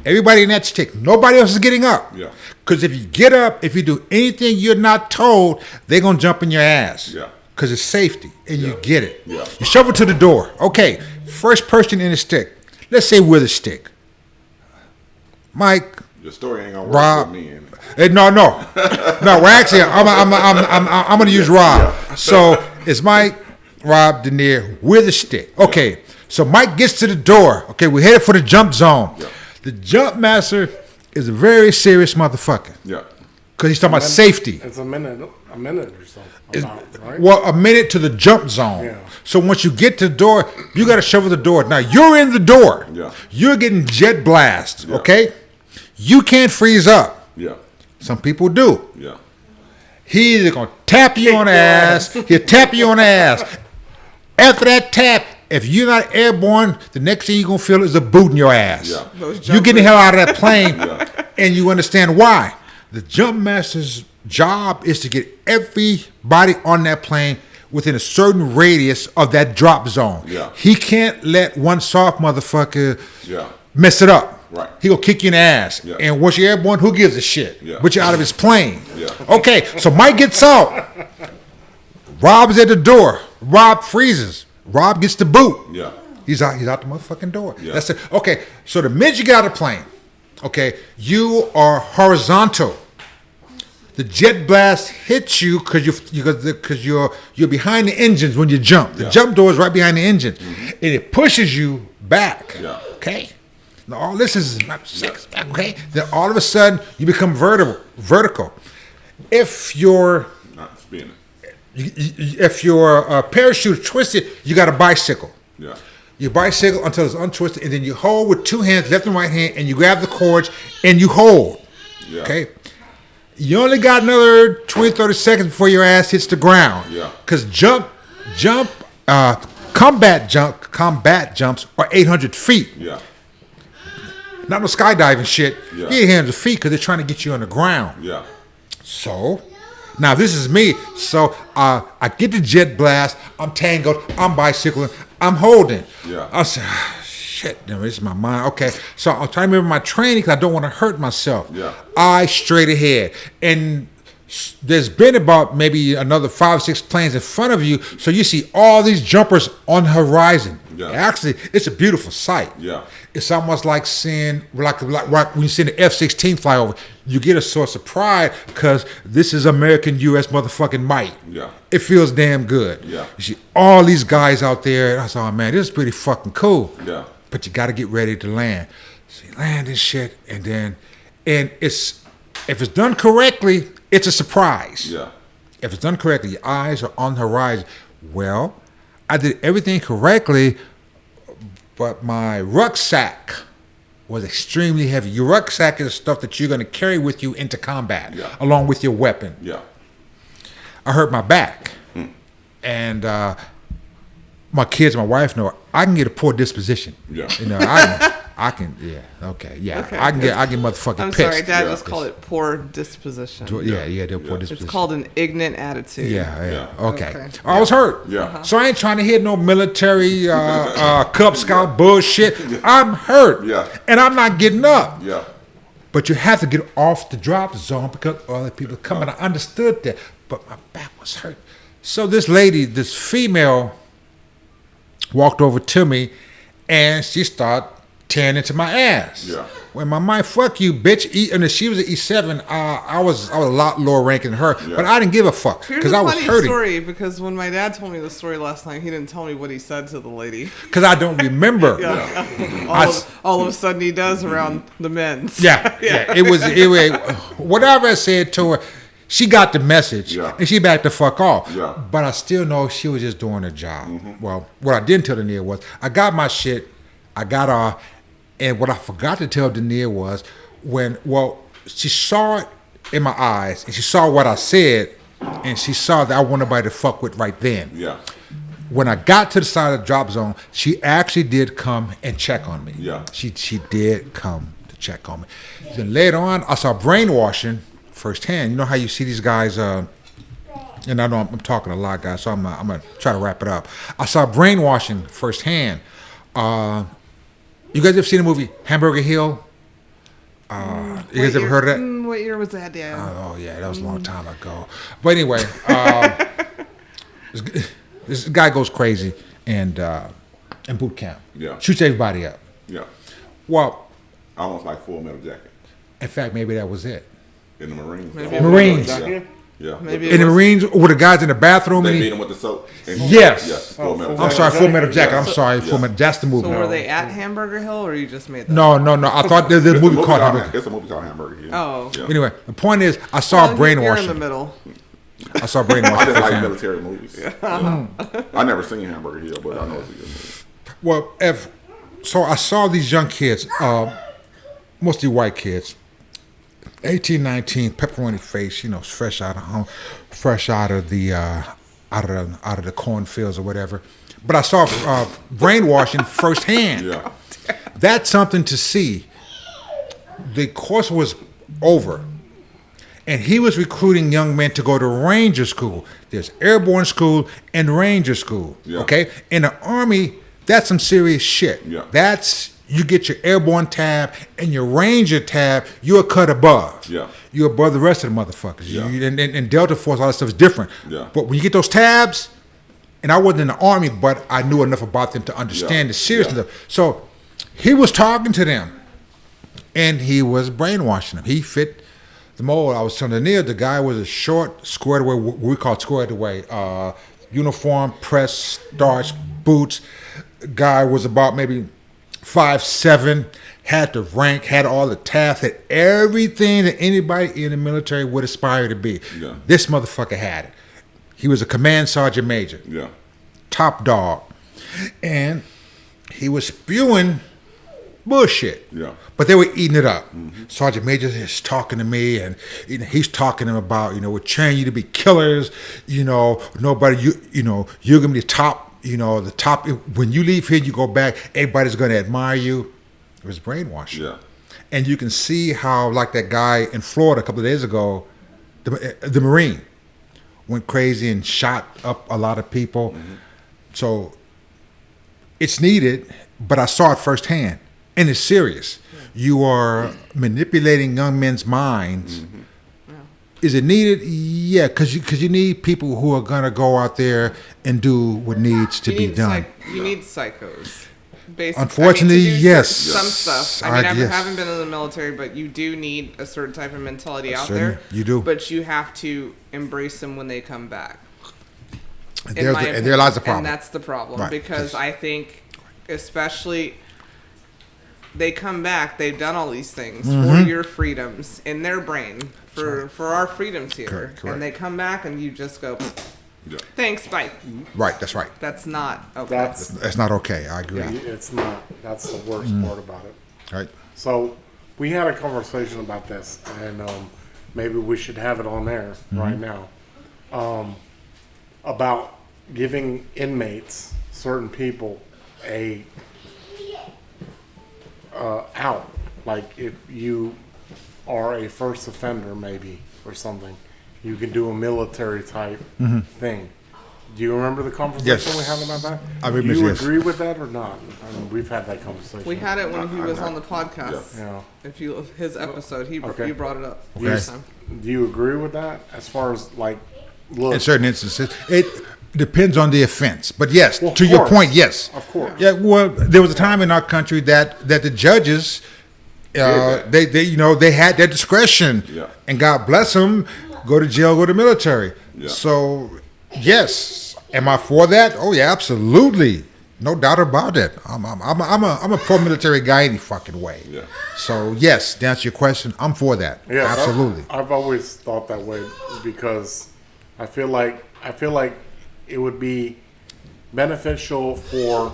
Everybody in that stick. Nobody else is getting up. Yeah. Because if you get up, if you do anything you're not told, they're going to jump in your ass. Yeah. Because it's safety, and you get it. Yeah. You shuffle to the door. Okay, first person in the stick. Let's say we're the stick. Mike. Your story ain't gonna work Rob. with me in it. No. Well, actually, I'm going to use Rob. Yeah. So it's Mike, Rob, Denier. We're the stick. Okay, so Mike gets to the door. Okay, we're headed for the jump zone. Yeah. The jump master is a very serious motherfucker. Yeah. Because he's talking about safety. It's a minute or so. Right? Well, a minute to the jump zone. Yeah. So once you get to the door, you got to shovel the door. Now you're in the door. Yeah. You're getting jet blast. Yeah. Okay. You can't freeze up. Yeah. Some people do. Yeah. He's either gonna tap you on the ass. He'll tap you on the ass. After that tap, if you're not airborne, the next thing you're gonna feel is a boot in your ass. Yeah. You get the hell out of that plane, Yeah. and you understand why. The jump master's job is to get everybody on that plane within a certain radius of that drop zone. Yeah. He can't let one soft motherfucker Yeah. mess it up. Right. He gonna kick you in the ass. Yeah. And once you're airborne, who gives a shit? Yeah. But you're out of his plane. Yeah. Okay, so Mike gets out. Rob is at the door. Rob freezes. Rob gets the boot. Yeah. He's out the motherfucking door. Yeah. That's it. Okay, so the minute you get out of the plane, okay, you are horizontal. The jet blast hits you because you're behind the engines when you jump. The Yeah. jump door is right behind the engine, and it pushes you back. Yeah. Okay. Now all this is okay. Then all of a sudden you become vertical. if your Not spinning. if your parachute is twisted, you got a bicycle. Yeah. You bicycle until it's untwisted, and then you hold with two hands, left and right hand, and you grab the cords and you hold. Yeah. Okay? You only got another 20, 30 seconds before your ass hits the ground. Yeah. Because combat jumps are 800 feet. Yeah. Not no skydiving shit. Yeah. You 800 feet because they're trying to get you on the ground. Yeah. So, now this is me. So, I get the jet blast. I'm tangled. I'm bicycling. I'm holding. Yeah. I said, shit, this is my mind. Okay. So, I'm trying to remember my training because I don't want to hurt myself. Yeah. Eyes straight ahead. And there's been about maybe another 5 or 6 planes in front of you. So, you see all these jumpers on the horizon. Yeah. Actually, it's a beautiful sight. Yeah. It's almost like seeing, like when you see the F-16 fly over, you get a source of pride because this is American U.S. motherfucking might. Yeah. It feels damn good. Yeah. You see all these guys out there, and I thought, oh, man, this is pretty fucking cool. Yeah. But you got to get ready to land. So you land this shit, and if it's done correctly, it's a surprise. Yeah. If it's done correctly, your eyes are on the horizon. Well, I did everything correctly, but my rucksack was extremely heavy. Your rucksack is stuff that you're going to carry with you into combat, Yeah. along with your weapon. Yeah. I hurt my back, and my kids, my wife know I can get a poor disposition. Yeah. You know, I can. Yeah. Okay. Yeah. Okay. I get motherfucking I'm pissed. sorry, Dad Yeah. just called it poor disposition. Yeah. They're poor It's disposition. called an ignorant attitude. Yeah. Yeah. Okay. Okay. I was hurt. Yeah. So I ain't trying to hit no military Cub Scout bullshit. I'm hurt. Yeah. And I'm not getting up. Yeah. But you have to get off the drop zone because other people are coming. I understood that. But my back was hurt. So this lady, this female, walked over to me and she started tearing into my ass. Yeah. When my mind, fuck you, bitch. And if she was an E7, I was a lot lower ranking than her. Yeah. But I didn't give a fuck Here's because a I was funny hurting. story, because when my dad told me the story last night, he didn't tell me what he said to the lady. Because I don't remember. All of a sudden he does around the men's. Yeah. It was whatever I said to her. She got the message, Yeah. and she backed the fuck off. Yeah. But I still know she was just doing her job. Well, what I didn't tell Dania was, I got my shit, I got off, and what I forgot to tell Dania was, she saw it in my eyes, and she saw what I said, and she saw that I want nobody to fuck with right then. Yeah. When I got to the side of the drop zone, she actually did come and check on me. Yeah. She did come to check on me. Then later on, I saw brainwashing firsthand. You know how you see these guys, and I know I'm talking a lot, guys, so I'm going to try to wrap it up. I saw brainwashing firsthand. You guys ever seen the movie Hamburger Hill? You guys ever heard of that? What year was that, Dad? Oh, yeah, that was a long time ago. But anyway, this guy goes crazy in boot camp. Yeah. Shoots everybody up. Yeah. Well, Almost like Full Metal Jacket in fact, maybe that was it. in the Marines. Maybe Marines. Yeah. Yeah. Maybe In the Marines, with the guys in the bathroom. They and beat him with the soap. Yes. Yes. Full Metal I'm Jacket. sorry, Full Metal Jacket. I'm Yeah. sorry, Full Metal. That's the movie. So were they at Hamburger Hill, or you just made that? No. I thought there was a It's a movie called. It's a movie called Hamburger Hill. Oh. Yeah. Anyway, the point is, I saw Well, You're in the brainwashing. middle. I saw I brainwashing. just like firsthand. military movies. Yeah. I never seen Hamburger Hill, but I know it's a good movie. Well, so I saw these young kids, mostly white kids, 18, 19, pepperoni face, fresh out of home, fresh out of the cornfields or whatever. But I saw brainwashing firsthand. Yeah. That's something to see. The course was over, and he was recruiting young men to go to Ranger School. There's Airborne School and Ranger School. Yeah. Okay, in the Army, that's some serious shit. Yeah. You get your Airborne tab and your Ranger tab, you're a cut above. Yeah. You're above the rest of the motherfuckers. Yeah. And Delta Force, all that stuff is different. Yeah. But when you get those tabs, and I wasn't in the Army, but I knew enough about them to understand Yeah. the seriousness Yeah. of it. So he was talking to them, and he was brainwashing them. He fit the mold. I was telling Neil, the guy was a short, squared away, what we call squared away, uniform, press, starch, boots. Guy was about maybe 5'7", had the rank, had all the tasks, had everything that anybody in the military would aspire to be. Yeah. This motherfucker had it. He was a command sergeant major. Yeah. Top dog. And he was spewing bullshit. Yeah. But they were eating it up. Sergeant Major is talking to me, and he's talking to them about, we're training you to be killers. Nobody, you're gonna be the top. The top. When you leave here, you go back. Everybody's gonna admire you. It was brainwashing. Yeah. And you can see how, like that guy in Florida a couple of days ago, the Marine went crazy and shot up a lot of people. So it's needed, but I saw it firsthand, and it's serious. You are manipulating young men's minds. Is it needed? Yeah, because you need people who are gonna go out there and do what needs to be done. You need psychos. Basically, Unfortunately, yes. Some stuff. I haven't been in the military, but you do need a certain type of mentality out there. You do. But you have to embrace them when they come back. And there lies the problem. And that's the problem. Right. Because I think, especially, they come back, they've done all these things for your freedoms in their brain, for our freedoms here. Correct. And they come back and you just go, Yeah. thanks, bye. Right, that's right. That's not okay. That's not okay. I agree. It's not. That's the worst part about it. Right. So we had a conversation about this, and maybe we should have it on there right now, about giving inmates, certain people, a out. Like if you are a first offender, maybe, or something, you can do a military type thing. Do you remember the conversation we had about that? I remember. Do you agree with that or not? I mean, we've had that conversation. We had it when he was on the podcast. Yeah. If you his episode, he Okay. brought it up. Okay. First time. Do you agree with that? As far as like, look, In certain instances, it depends on the offense. But yes, Well, to of your course. point, yes. Of course. Yeah. Well, there was a time in our country that the judges, they had their discretion, Yeah. and God bless them, go to jail, go to military. Yeah. So yes, am I for that? Oh yeah, absolutely. No doubt about it. I'm a pro-military guy any fucking way. Yeah. So yes, to answer your question, I'm for that. Yeah, Absolutely. I've always thought that way because I feel like it would be beneficial for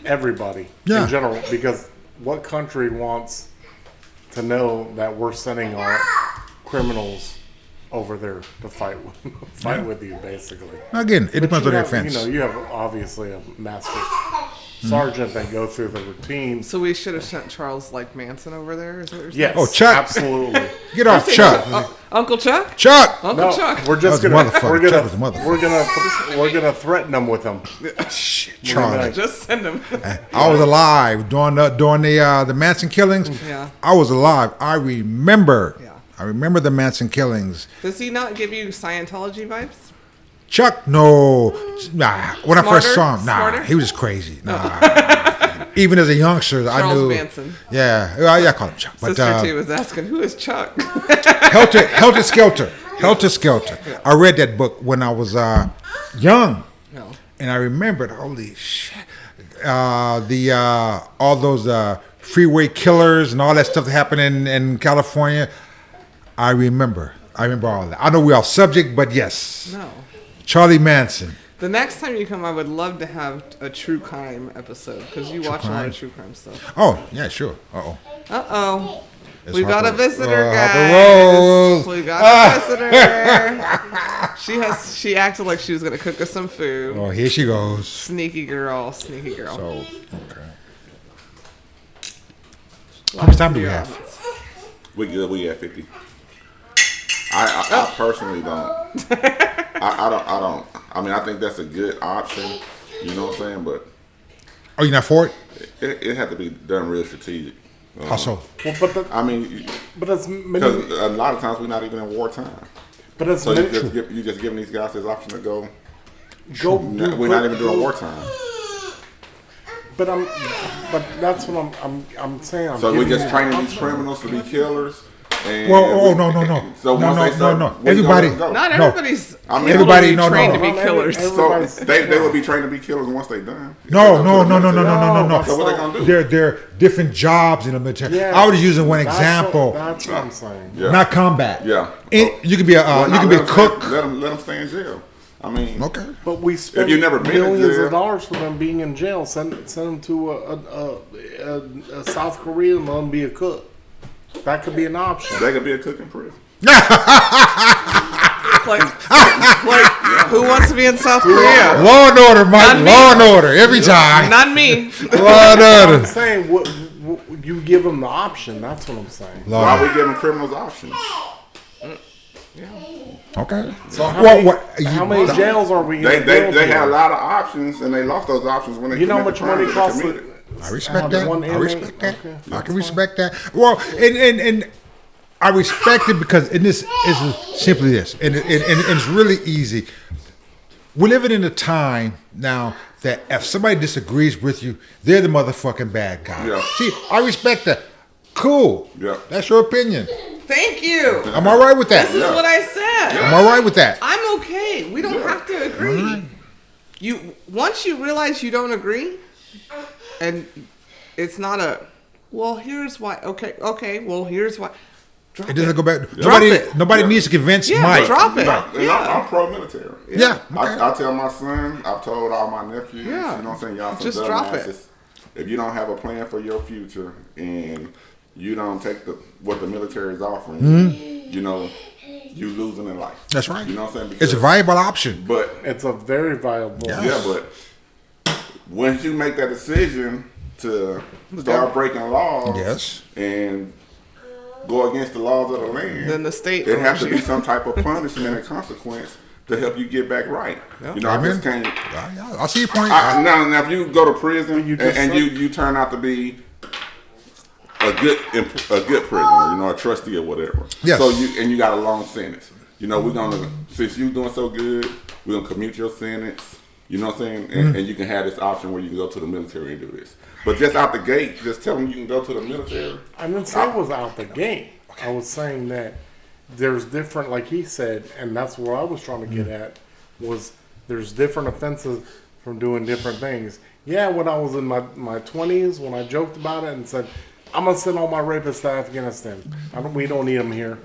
everybody Yeah. in general. Because what country wants to know that we're sending our criminals over there to fight with you, basically? Again, it depends on the offense. You have obviously a master sergeant that go through the routine. So we should have sent Charles like Manson over there. Is what you're saying? Yes, Oh, Chuck. absolutely. Get off, Chuck. Uncle Chuck. Chuck. Uncle No, Chuck. we're just That gonna was a motherfucker. we're Chuck was a motherfucker. we're gonna threaten them with them. Charlie. Just send him. I was alive during the Manson killings. Yeah. I was alive. I remember. Yeah. I remember the Manson killings. Does he not give you Scientology vibes? Chuck, no. Nah. When I first saw him, Smarter? he was just crazy. Nah. Even as a youngster, I Charles knew. Manson. Yeah, I call him Chuck. But Sister T was asking, who is Chuck? Helter Skelter. Helter Skelter. I read that book when I was young. No. And I remembered, holy shit, all those freeway killers and all that stuff that happened in California. I remember all that. I know we're off subject, but yes. No. Charlie Manson. The next time you come, I would love to have a true crime episode because you watch a lot of true crime stuff. Oh, yeah, sure. Uh-oh. Uh-oh. It's We got a visitor, Harper guys. Rose. We got a visitor. She acted like she was gonna cook us some food. Oh, here she goes. Sneaky girl, sneaky girl. So, okay. How much time do we have? We good. We at 50. I personally don't. I don't. I mean, I think that's a good option. You know what I'm saying? But Oh, you're not for it? it had to be done real strategic. How so? Well, I mean, that's because a lot of times we're not even in wartime. but that's So you just giving these guys this option to go. go. We're not even doing wartime. But that's what I'm saying. So we're just training these criminals to be killers. Well, no. So no. Everybody, not everybody's. Everybody, trained to be killers. So they will be trained to be killers once they're done. No. So what they gonna do? There are different jobs in the military. Yeah, I was using one example. That's what I'm saying. Yeah. Not combat. Yeah. You can be a cook. Let them stay in jail. I mean, Okay. But we spent you've never been in millions jail- of dollars for them being in jail. Send them to a South Korea and let them be a cook. That could be an option. they could be a cook in prison. Like, who wants to be in South Korea? Law and order, Mike. Law and order every time. Not me. Law and I'm order. saying what you give them the option. That's what I'm saying. Why are we giving criminals options? Okay. So how many jails are we? They had a lot of options, and they lost those options when they. You know how much money costs? I respect that. One I inmate? respect that. Okay. I can respect that. Well, and I respect it because this is simply this, and it's really easy. We're living in a time now that if somebody disagrees with you, they're the motherfucking bad guy. Yeah. See, I respect that. Cool. Yeah. That's your opinion. Thank you. I'm all right with that. This is what I said. I'm all right with that. I'm okay. We don't have to agree. You once you realize you don't agree, and it's not a well. Here's why. Okay. Well, here's why. Drop It doesn't go back. Drop it. Nobody needs to convince Yeah, Mike. drop it. And Yeah. I'm pro-military. Yeah. I tell my son, I've told all my nephews, Yeah. you know what I'm saying? Y'all some Just drop it. dumbasses. If you don't have a plan for your future and you don't take what the military is offering, you know, you losing in life. That's right. You know what I'm saying? It's a viable option. But It's a very viable. yeah, but once you make that decision to start breaking laws, Yes. and go against the laws of the land, Then the state it has to owns be you. some type of punishment and consequence to help you get back right. Yeah. You know, I just can't. I see your point. Now, if you go to prison You just and said- you turn out to be a good prisoner, you know, a trustee or whatever. Yes. So you got a long sentence. You know, we're gonna, since you doing so good, we're gonna commute your sentence. You know what I'm saying? And you can have this option where you can go to the military and do this. But just out the gate, just tell them you can go to the military. I didn't say it was out the gate. I was saying that there's different, like he said, and that's where I was trying to get at, was there's different offenses from doing different things. Yeah, when I was in my 20s, when I joked about it and said, I'm going to send all my rapists to Afghanistan. We don't need them here.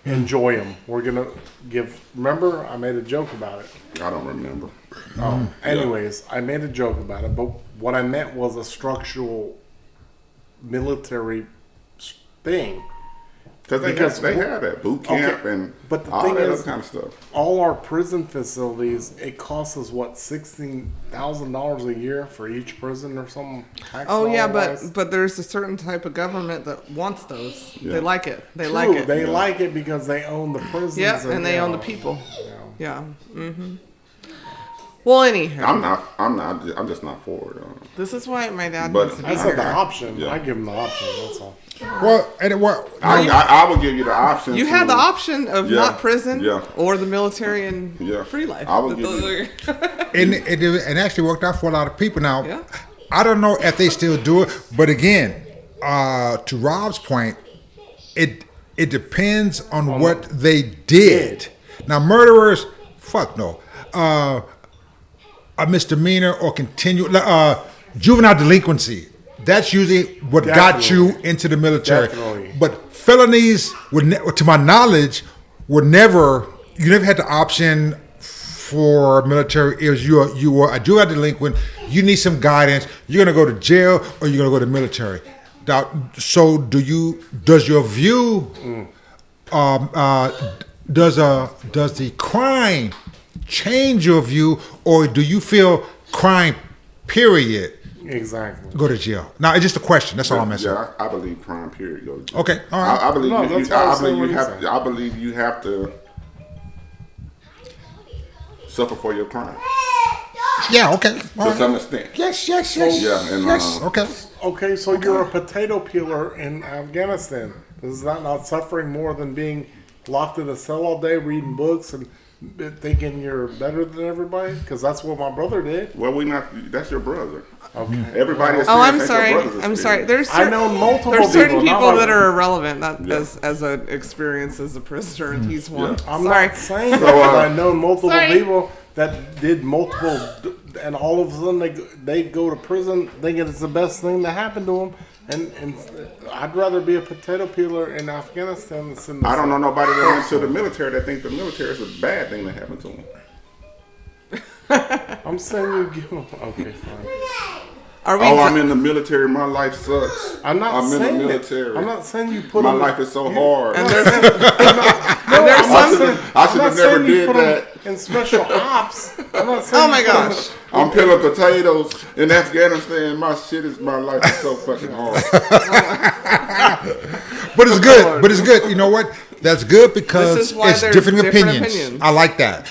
Enjoy them. We're going to remember, I made a joke about it. I don't remember. Anyways, I made a joke about it, but what I meant was a structural military thing. Because they have that boot camp and but the all thing that is, other kind of stuff. all our prison facilities, it costs us what, $16,000 a year for each prison or something. Oh yeah, tax-wise? but there's a certain type of government that wants those. Yeah. They like it. They True, like it. They like it because they own the prisons. Yeah, and they own the people. Yeah. Yeah. Well, anyhow, I'm just not for it. this is why my dad But wants to be I said the here. option. Yeah. I give them the option. That's all. Well, and what? I will give you the option. You have the option of Yeah, not prison yeah. or the military and Yeah. free life. I will Those give are- And it actually worked out for a lot of people. Now, Yeah. I don't know if they still do it, but again, to Rob's point, it depends on what they did. Now, murderers, fuck no. A misdemeanor or juvenile delinquency. That's usually what got you into the military. Definitely. But felonies, to my knowledge, you never had the option for military. It was you were a juvenile delinquent. You need some guidance. You're gonna go to jail or you're gonna go to military. Now, so does your view? Does the crime change your view, or do you feel crime, period, Exactly. go to jail? Now, it's just a question. That's all I'm asking. Yeah, I believe crime period goes to jail. Okay, all right. I believe No, you that's why I was saying what he have. said. I believe you have to suffer for your crime Yeah, okay. All to right. some extent. Yes. Yeah, and, yes. Okay. Okay, so you're a potato peeler in Afghanistan. Is that not suffering more than being locked in a cell all day reading books and thinking you're better than everybody? Because that's what my brother did. Well, that's your brother. Okay. Everybody. I'm sorry. I'm sorry. I know multiple There's certain people, people that are irrelevant Yeah. as an experience as a prisoner, and he's one. Yeah. I'm Sorry. not saying that, but I know multiple Sorry. people that did multiple, and all of a sudden they go to prison thinking it's the best thing that happened to them. And I'd rather be a potato peeler in Afghanistan than sitting. I don't know nobody that went to the military that think the military is a bad thing that happened to them. I'm saying you give them. Okay, fine. I'm in the military. My life sucks. I'm not I'm saying in the that. military. I'm not saying you put My them. life is so hard. And there's some. I should have never did that. In special ops. I'm not saying. Oh my gosh. I'm peeling potatoes in Afghanistan. My life is so fucking hard. But it's good. But it's good. You know what? That's good because This is why it's there's different different opinions. opinions. I like that.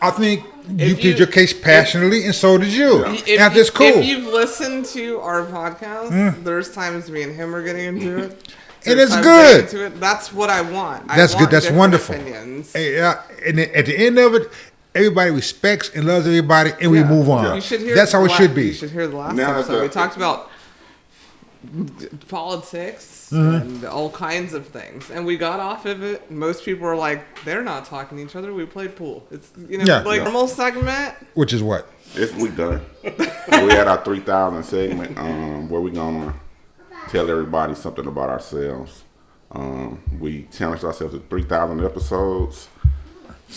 I think you If plead your case passionately, and so did you. And that's cool. If you've listened to our podcast, there's times me and him are getting into it. And There's it's times good. getting into it. That's what I want. That's I want good. That's different wonderful. Opinions. And at the end of it, everybody respects and loves everybody, and we Yeah. move on. You should hear That's how it should be. You should hear the last Now episode. that- We talked about politics Mm-hmm. and all kinds of things, and we got off of it. Most people were like, "They're not talking to each other. We played pool." It's Yeah. like normal segment. Which is what? We done. We had our 3,000 segment where we gonna tell everybody something about ourselves. We challenged ourselves to 3,000 episodes,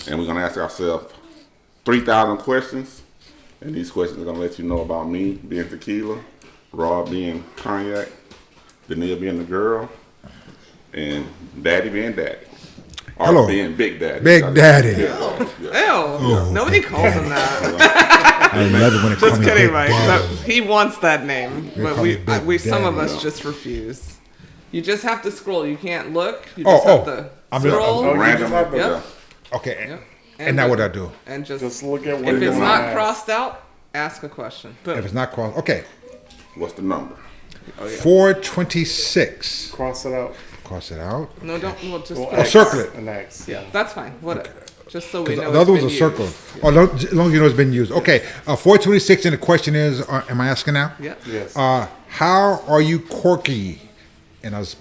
and we're gonna ask ourselves 3,000 questions. And these questions are gonna let you know about me being Tequila, Rob being Cognac, Dania being the girl, and Daddy being Daddy. Or Hello. being Big Daddy. Big Daddy. Yeah. Ew. Nobody calls him that. I love it when it calls Just me kidding, Big Mike. Daddy. He wants that name, but call me Big we some of Daddy. us just refuse. You just have to scroll. You can't look. You Oh, just have to I'm scroll. Oh, you Random. just have to- Yep. Okay. Yep. And now what I do? And Just look at what if it's gonna not ask. crossed out, ask a question. Boom. If it's not crossed, okay. What's the number? 426. Cross it out. Cross it out. No, don't. Well, just Well, put X, circle it. An X. Yeah, that's fine. Whatever. Just so we know. The other it's one's a been circle. used. Oh, as long as you know it's been used. Okay. 426, and the question is, am I asking now? Yeah. Yes. How are you quirky? And I just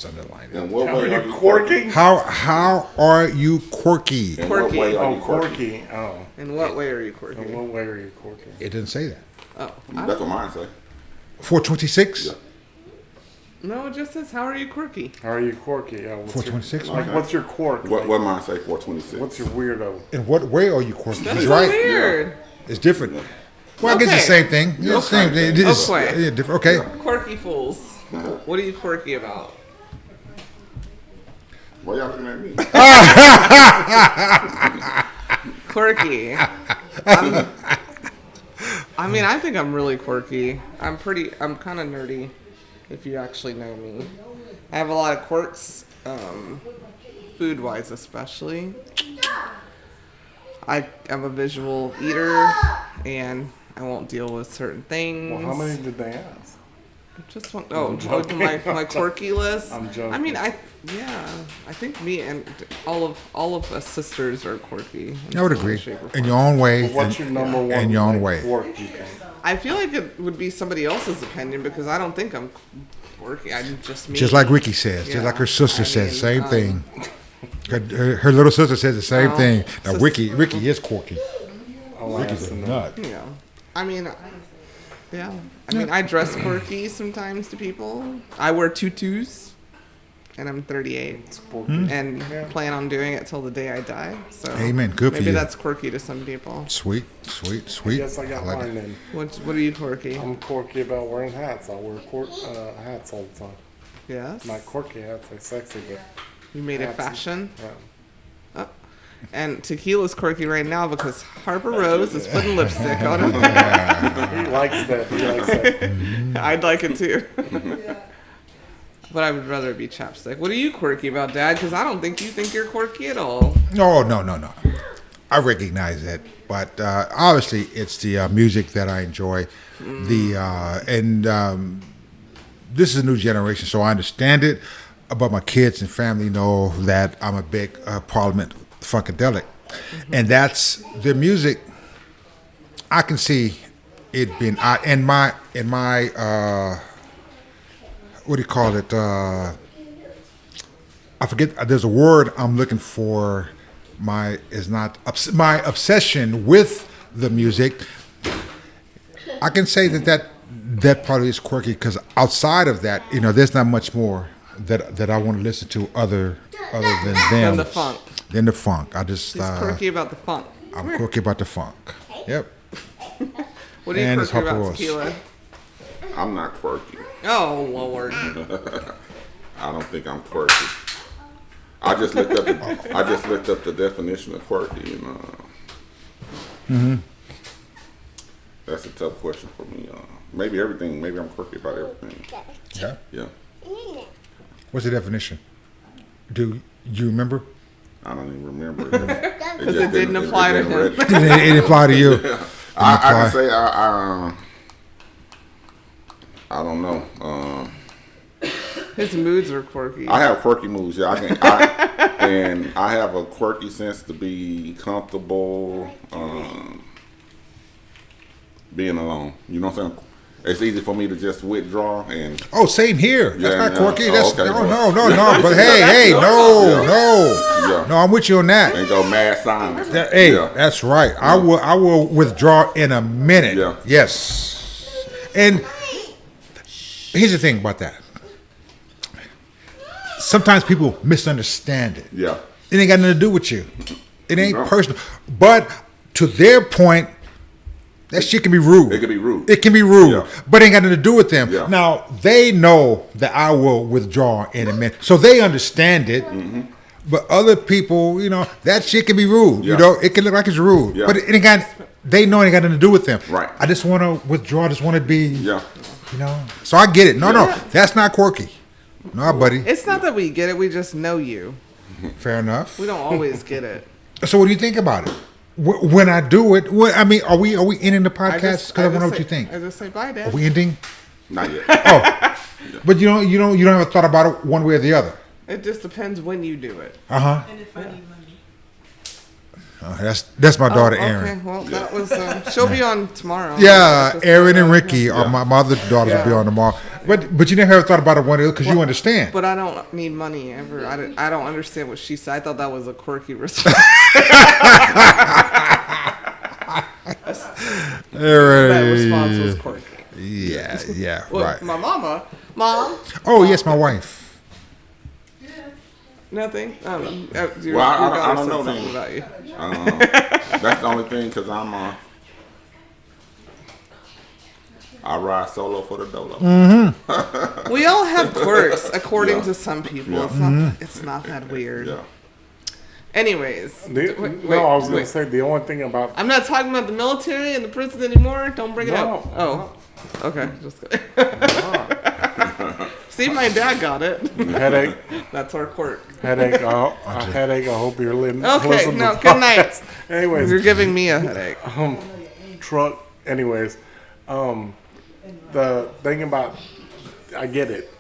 underlined it. In what Are way you quirky? How are you quirky? In what Quirky. way are Oh, you quirky? quirky. Oh. In what way are you quirky? In what way are you quirky? It didn't say that. Oh, That's what mine say. 426? Yeah. no, it just says how are you quirky? How are you quirky? What's 426? Your, like, what's your quirk? What mine say? 426. What's your weirdo? In what way are you quirky? That's He's so right. weird. It's different. Well, I guess it's the Okay. same thing. It's the same thing. It is, Okay. yeah, different. Okay. Quirky fools. What are you quirky about? Why y'all looking at me? Quirky. I think I'm really quirky. I'm kind of nerdy, if you actually know me. I have a lot of quirks, food-wise especially. I am a visual eater, and I won't deal with certain things. Well, how many did they ask? Just one. I'm joking. my quirky list. I'm joking. I mean, I think me and all of us sisters are quirky. in I would some way, agree. shape, or In form. your own way. Well, what's your number one in your own way. quirk, you think? I feel like it would be somebody else's opinion because I don't think I'm quirky. I'm just me. Just like Ricky says. Yeah. Just like her sister I says. mean, Same thing. Her little sister says the same No. thing. Now, Sis- Ricky is quirky. I'll Ricky's ask a them. nut. You know, I mean, yeah. I mean, I dress quirky sometimes to people. I wear tutus, and I'm 38, It's quirky. and plan on doing it till the day I die. So Amen. Good for maybe you. that's quirky to some people. Sweet. Yes, I got like mine it. then. What are you quirky? I'm quirky about wearing hats. I wear hats all the time. Yes. Not quirky hats, like sexy, but You made it hats. fashion. Yeah. And Tequila's quirky right now because Harper Rose is putting lipstick on him. He likes that. He likes that. I'd like it too. But I would rather it be chapstick. What are you quirky about, Dad? Because I don't think you think you're quirky at all. No. I recognize that, but obviously it's the music that I enjoy. This is a new generation, so I understand it. But my kids and family know that I'm a big Parliament funkadelic, And that's the music. I can see it being in my what do you call it? I forget. There's a word I'm looking for. My obsession with the music. I can say that part is quirky because outside of that, there's not much more that I want to listen to other than them. Than the funk. Than the funk. I just He's quirky about the funk. I'm quirky about the funk. Yep. What are you quirky about, Tequila? I'm not quirky. Oh Lord. I don't think I'm quirky. I just looked up the definition of quirky, and that's a tough question for me. Maybe everything. Maybe I'm quirky about everything. Yeah. Yeah. What's the definition? Do you remember? I don't even remember. Because it didn't apply to him. It didn't apply to you. Yeah. I can say I don't know. His moods are quirky. I have quirky moods. Yeah, and I have a quirky sense to be comfortable, being alone. You know what I'm saying? It's easy for me to just withdraw and. Oh, same here. That's not quirky. That's okay, no. But hey, no. No, I'm with you on that. And go mad silence. That's right. Yeah. I will withdraw in a minute. Yeah. Yes. And here's the thing about that. Sometimes people misunderstand it. Yeah. It ain't got nothing to do with you. It ain't personal. But to their point, that shit can be rude. It can be rude. It can be rude. Yeah. But it ain't got nothing to do with them. Yeah. Now, they know that I will withdraw in a minute. So they understand it. Mm-hmm. But other people, that shit can be rude. Yeah. It can look like it's rude. Yeah. But they know it ain't got nothing to do with them. Right. I just want to withdraw. I just want to be, Yeah. So I get it. No, that's not quirky. No, buddy. It's not that we get it. We just know you. Fair enough. We don't always get it. So what do you think about it? When I do it, are we ending the podcast? Because I want to know what you think. I just say bye, Dad. Are we ending? Not yet. Oh, but you don't have a thought about it one way or the other. It just depends when you do it. And if I need money. That's my daughter, okay. Erin. Well, that was. She'll be on tomorrow. Yeah, Erin and Ricky are my other daughters will be on tomorrow. But you never have thought about it one day because you understand. But I don't need money ever. I don't understand what she said. I thought that was a quirky response. That response was quirky. Yeah, Well, right. My mom. Oh yes, my wife. Nothing. I don't know something then. about you. That's the only thing because I ride solo for the dolo. Mm-hmm. We all have quirks, according to some people. Yeah. It's not that weird. Yeah. Anyways. I was going to say the only thing about... I'm not talking about the military and the prison anymore. Don't bring it up. Oh. Okay. Just kidding. See, my dad got it. Headache. That's our quirk. Headache. I hope you're listening. Okay, no, good night. Anyways. You're giving me a headache. Truck. Anyways. The thing about... I get it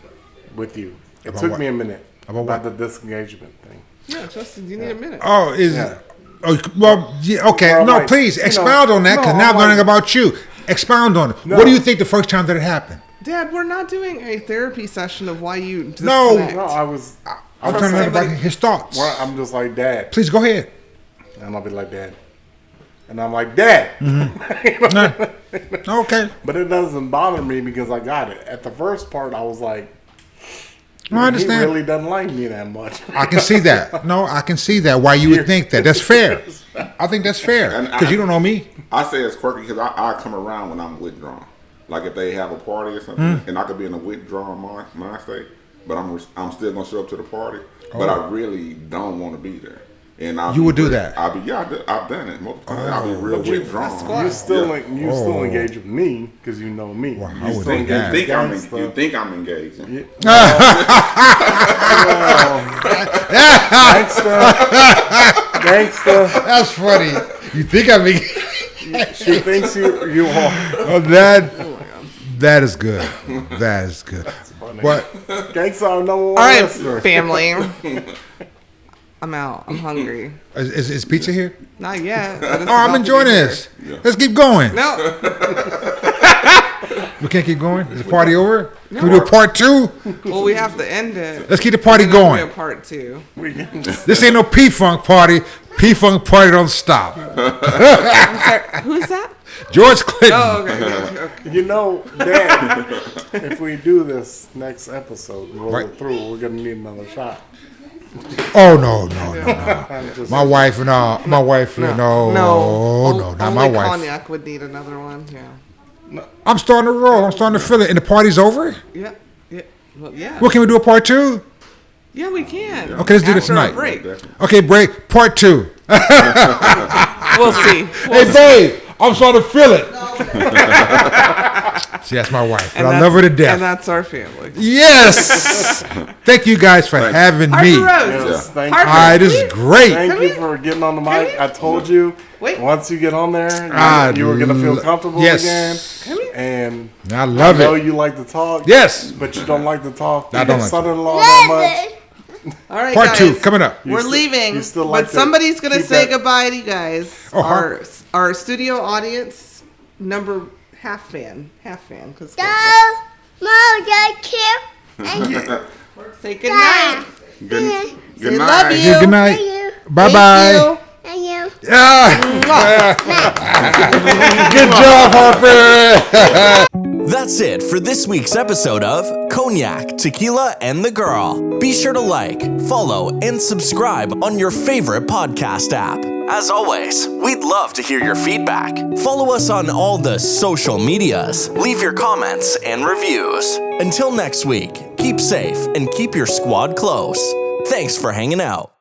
with you. It took me a minute. About the disengagement thing. Yeah, Justin, you need a minute. Oh, is it? Oh, well, yeah, okay. Well, no, please expound on that because now I'm learning about you. Expound on it. No. What do you think the first time that it happened? Dad, we're not doing a therapy session of why you disconnect. No, I'm trying to learn about his thoughts. Well, I'm just like, Dad. Please go ahead. And I'll be like, Dad. And I'm like, Dad. Mm-hmm. Okay. But it doesn't bother me because I got it. At the first part, I was like, no, I understand. He really doesn't like me that much. I can see that. No, I can see that. Why you would think that. That's fair. I think that's fair. Because you don't know me. I say it's quirky because I come around when I'm withdrawn. Like if they have a party or something, and I could be in a withdrawn mind state, but I'm still going to show up to the party. But I really don't want to be there. And you would do that? I've done it multiple times. I'll be real withdrawn. You still engage with me because you know me. Wow, You think I'm engaging? Yeah. Gangsta. That's funny. You think I'm engaging? She thinks you are. Oh, that is good. That is good. What? Gangsta are number one. All right, listener. family. I'm out. I'm hungry. Is pizza here? Not yet. Oh, I'm enjoying this. Yeah. Let's keep going. No. We can't keep going? Is the party over? No. Can we do a part 2? Well, we have to end it. Let's keep the party going. A part 2. This ain't no P-Funk party. P-Funk party don't stop. I'm sorry, who's that? George Clinton. Oh, okay. You know, Dad, if we do this next episode, roll it through, we're going to need another shot. Oh, no. My wife, not my wife. Only Cognac would need another one, yeah. No. I'm starting to roll. I'm starting to feel it. And the party's over? Yeah. Well, yeah. Well, can we do a part 2? Yeah, we can. Okay, let's do this tonight. Break. Okay, break. Part 2. We'll see. Hey, babe, I'm starting to feel it. See, that's my wife. But I love her to death. And that's our family. Yes. Thank you guys for having me. Yes, thank you. This is great. Thank you for getting on the mic. I told you, once you get on there, you were going to feel comfortable again. And I know you like to talk. Yes. But you don't like to talk. I don't like son-in-law that much. All right, Part guys, 2 coming up. We're leaving, but somebody's gonna say goodbye to you guys. Our studio audience, number half fan, because say good night. Good say night. Love you. Good night. Bye bye. Good job, Harper. That's it for this week's episode of Cognac, Tequila, and the Girl. Be sure to like, follow, and subscribe on your favorite podcast app. As always, we'd love to hear your feedback. Follow us on all the social medias. Leave your comments and reviews. Until next week, keep safe and keep your squad close. Thanks for hanging out.